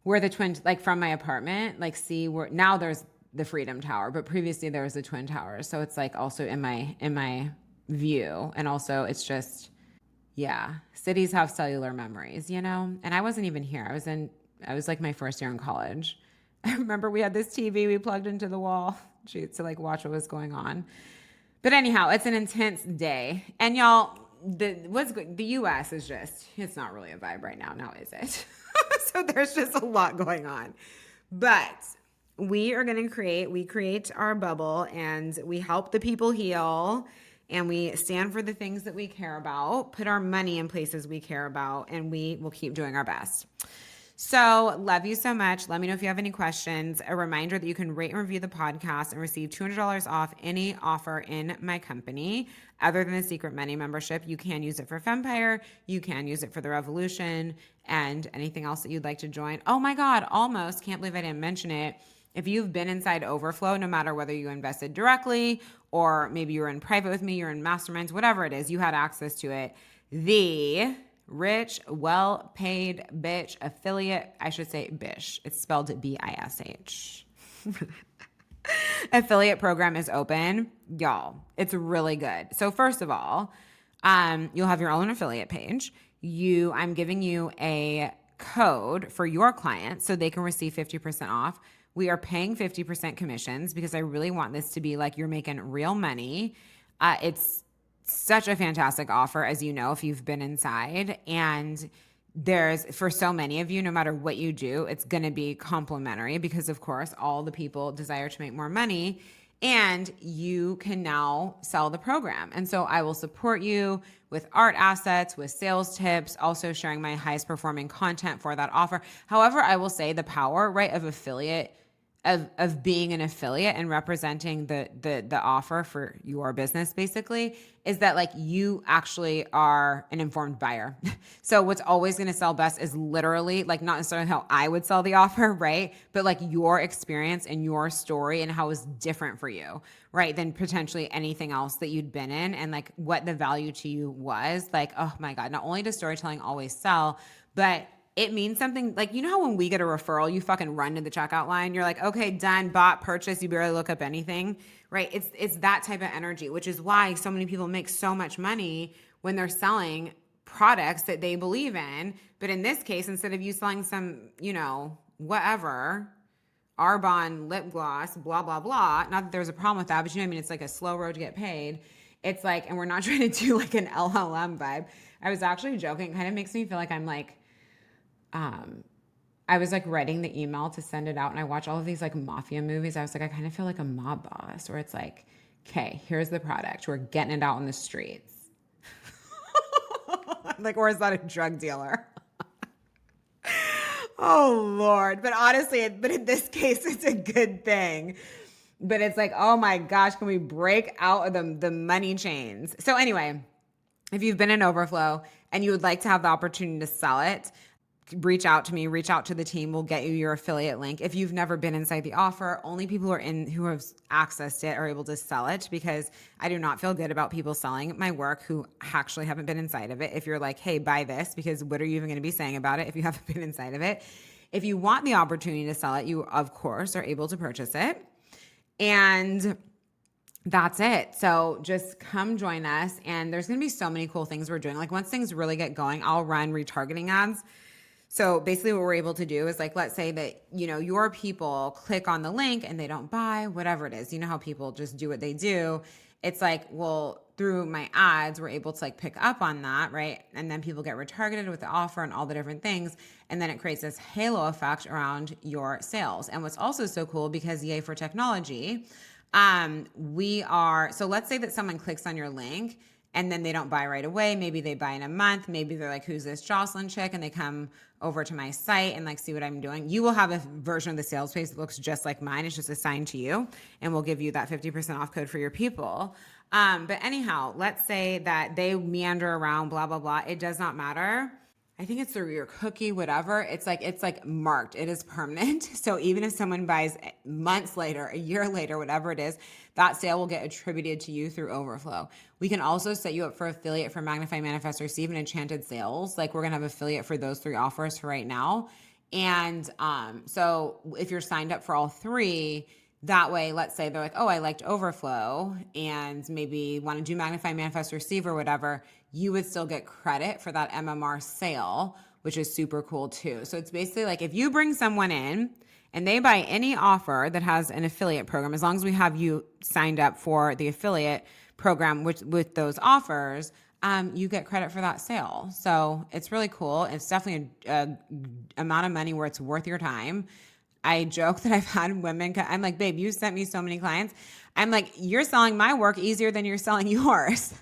where the twin, like from my apartment, like see where now there's the Freedom Tower, but previously there was the Twin Towers. So it's like also in my view. And also it's just, yeah, cities have cellular memories, And I wasn't even here. I was like my first year in college. I remember we had this TV we plugged into the wall to like watch what was going on. But anyhow, it's an intense day. And y'all, the US is just, it's not really a vibe right now is it? So there's just a lot going on. But we create our bubble, and we help the people heal, and we stand for the things that we care about, put our money in places we care about, and we will keep doing our best. So love you so much. Let me know if you have any questions. A reminder that you can rate and review the podcast and receive $200 off any offer in my company. Other than the Secret Money membership, you can use it for Femmepire. You can use it for the Revolution and anything else that you'd like to join. Oh my God, almost. Can't believe I didn't mention it. If you've been inside Overflow, no matter whether you invested directly or maybe you're in private with me, you're in masterminds, whatever it is, you had access to it. The Rich, well-paid bitch affiliate, I should say bish. It's spelled B-I-S-H. Affiliate program is open. Y'all, it's really good. So first of all, you'll have your own affiliate page. I'm giving you a code for your clients so they can receive 50% off. We are paying 50% commissions because I really want this to be like you're making real money. It's such a fantastic offer, as you know, if you've been inside. And there's, for so many of you, no matter what you do, it's going to be complimentary because, of course, all the people desire to make more money. And you can now sell the program. And so I will support you with art assets, with sales tips, also sharing my highest performing content for that offer. However, I will say the power, right, of affiliate, of being an affiliate and representing the offer for your business basically is that like you actually are an informed buyer. So what's always going to sell best is literally like not necessarily how I would sell the offer, right? But like your experience and your story and how it's different for you, right? Than potentially anything else that you'd been in, and like what the value to you was. Like, oh my God, not only does storytelling always sell, but it means something. Like, how when we get a referral, you fucking run to the checkout line. You're like, okay, done, bought, purchase. You barely look up anything, right? It's that type of energy, which is why so many people make so much money when they're selling products that they believe in. But in this case, instead of you selling some, whatever, Arbonne lip gloss, blah, blah, blah. Not that there's a problem with that, but it's like a slow road to get paid. It's like, and we're not trying to do like an LLM vibe. I was actually joking. It kind of makes me feel like I'm like, I was like writing the email to send it out, and I watch all of these like mafia movies. I was like, I kind of feel like a mob boss, where it's like, okay, here's the product. We're getting it out in the streets. Like, or is that a drug dealer? Oh Lord. But honestly, but in this case, it's a good thing. But it's like, oh my gosh, can we break out of the money chains? So anyway, if you've been in Overflow and you would like to have the opportunity to sell it, reach out to me, reach out to the team. We'll get you your affiliate link. If you've never been inside the offer, only people who have accessed it are able to sell it, because I do not feel good about people selling my work who actually haven't been inside of it. If you're like, hey, buy this, because what are you even going to be saying about it if you haven't been inside of it? If you want the opportunity to sell it, you of course are able to purchase it. And that's it. So just come join us. And there's going to be so many cool things we're doing. Like once things really get going, I'll run retargeting ads. So basically what we're able to do is like, let's say that, your people click on the link and they don't buy, whatever it is. You know how people just do what they do. It's like, well, through my ads, we're able to like pick up on that, right? And then people get retargeted with the offer and all the different things. And then it creates this halo effect around your sales. And what's also so cool, because yay for technology, so let's say that someone clicks on your link and then they don't buy right away. Maybe they buy in a month. Maybe they're like, who's this Jocelyn chick? And they come over to my site and like see what I'm doing. You will have a version of the sales page that looks just like mine. It's just assigned to you, and we'll give you that 50% off code for your people. But anyhow, let's say that they meander around, blah, blah, blah. It does not matter. I think it's through your cookie, whatever. It's like marked. It is permanent. So even if someone buys months later, a year later, whatever it is, that sale will get attributed to you through overflow. We can also set you up for affiliate for Magnify, Manifest, Receive, and Enchanted Sales. Like we're going to have affiliate for those 3 offers for right now. And so if you're signed up for all 3, that way, let's say they're like, oh, I liked overflow and maybe want to do Magnify, Manifest, Receive or whatever, you would still get credit for that MMR sale, which is super cool too. So it's basically like if you bring someone in and they buy any offer that has an affiliate program, as long as we have you signed up for the affiliate program with those offers, you get credit for that sale. So it's really cool. It's definitely a amount of money where it's worth your time. I joke that I've had women, I'm like, babe, you sent me so many clients. I'm like, you're selling my work easier than you're selling yours.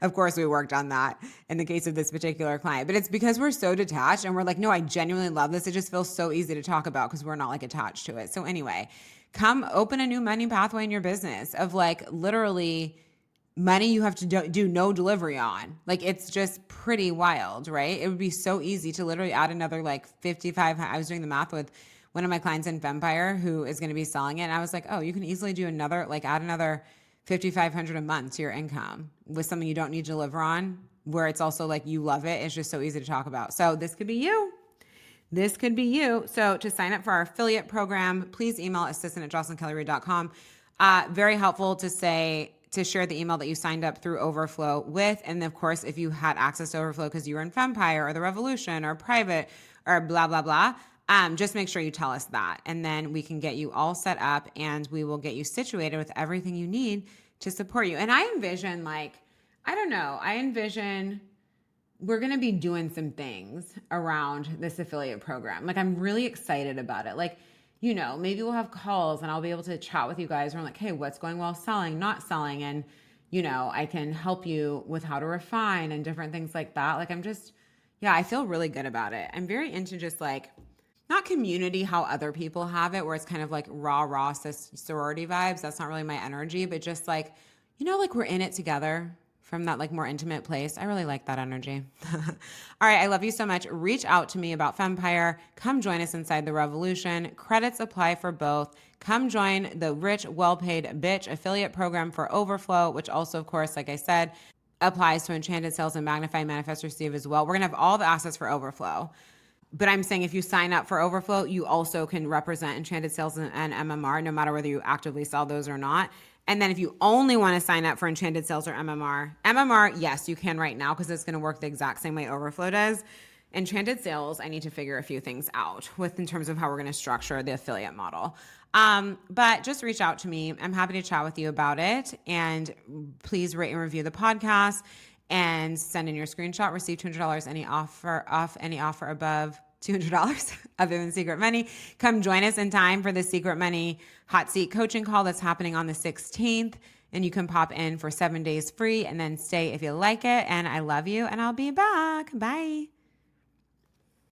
Of course, we worked on that in the case of this particular client, but it's because we're so detached and we're like, no, I genuinely love this. It just feels so easy to talk about because we're not like attached to it. So anyway, come open a new money pathway in your business of like literally money you have to do no delivery on. Like it's just pretty wild, right? It would be so easy to literally add another like 55. I was doing the math with one of my clients in Femmepire who is going to be selling it. And I was like, oh, you can easily do add another 5,500 a month to your income with something you don't need to deliver on, where it's also like you love it. It's just so easy to talk about. So this could be you. This could be you. So to sign up for our affiliate program, please email assistant@jocelynkellyreid.com. Very helpful to share the email that you signed up through Overflow with. And of course, if you had access to Overflow because you were in Femmepire or the Revolution or private or blah, blah, blah, just make sure you tell us that. And then we can get you all set up and we will get you situated with everything you need to support you. And I envision we're going to be doing some things around this affiliate program. Like I'm really excited about it. Like, maybe we'll have calls and I'll be able to chat with you guys. We're like, hey, what's going well selling, not selling? And, I can help you with how to refine and different things like that. Like I feel really good about it. I'm very into just like, not community, how other people have it, where it's kind of like raw sorority vibes. That's not really my energy, but just like, like we're in it together from that like more intimate place. I really like that energy. All right. I love you so much. Reach out to me about Femmepire. Come join us inside the revolution. Credits apply for both. Come join the rich, well-paid bitch affiliate program for Overflow, which also, of course, like I said, applies to Enchanted Sales and Magnify, Manifest, Receive as well. We're going to have all the assets for Overflow. But I'm saying if you sign up for Overflow, you also can represent Enchanted Sales and MMR, no matter whether you actively sell those or not. And then if you only want to sign up for Enchanted Sales or MMR, yes, you can right now because it's going to work the exact same way Overflow does. Enchanted Sales, I need to figure a few things out with in terms of how we're going to structure the affiliate model. But just reach out to me. I'm happy to chat with you about it. And please rate and review the podcast. And send in your screenshot. Receive $200 any offer above $200 other than Secret Money. Come join us in time for the Secret Money Hot Seat Coaching Call that's happening on the 16th. And you can pop in for 7 days free and then stay if you like it. And I love you and I'll be back. Bye.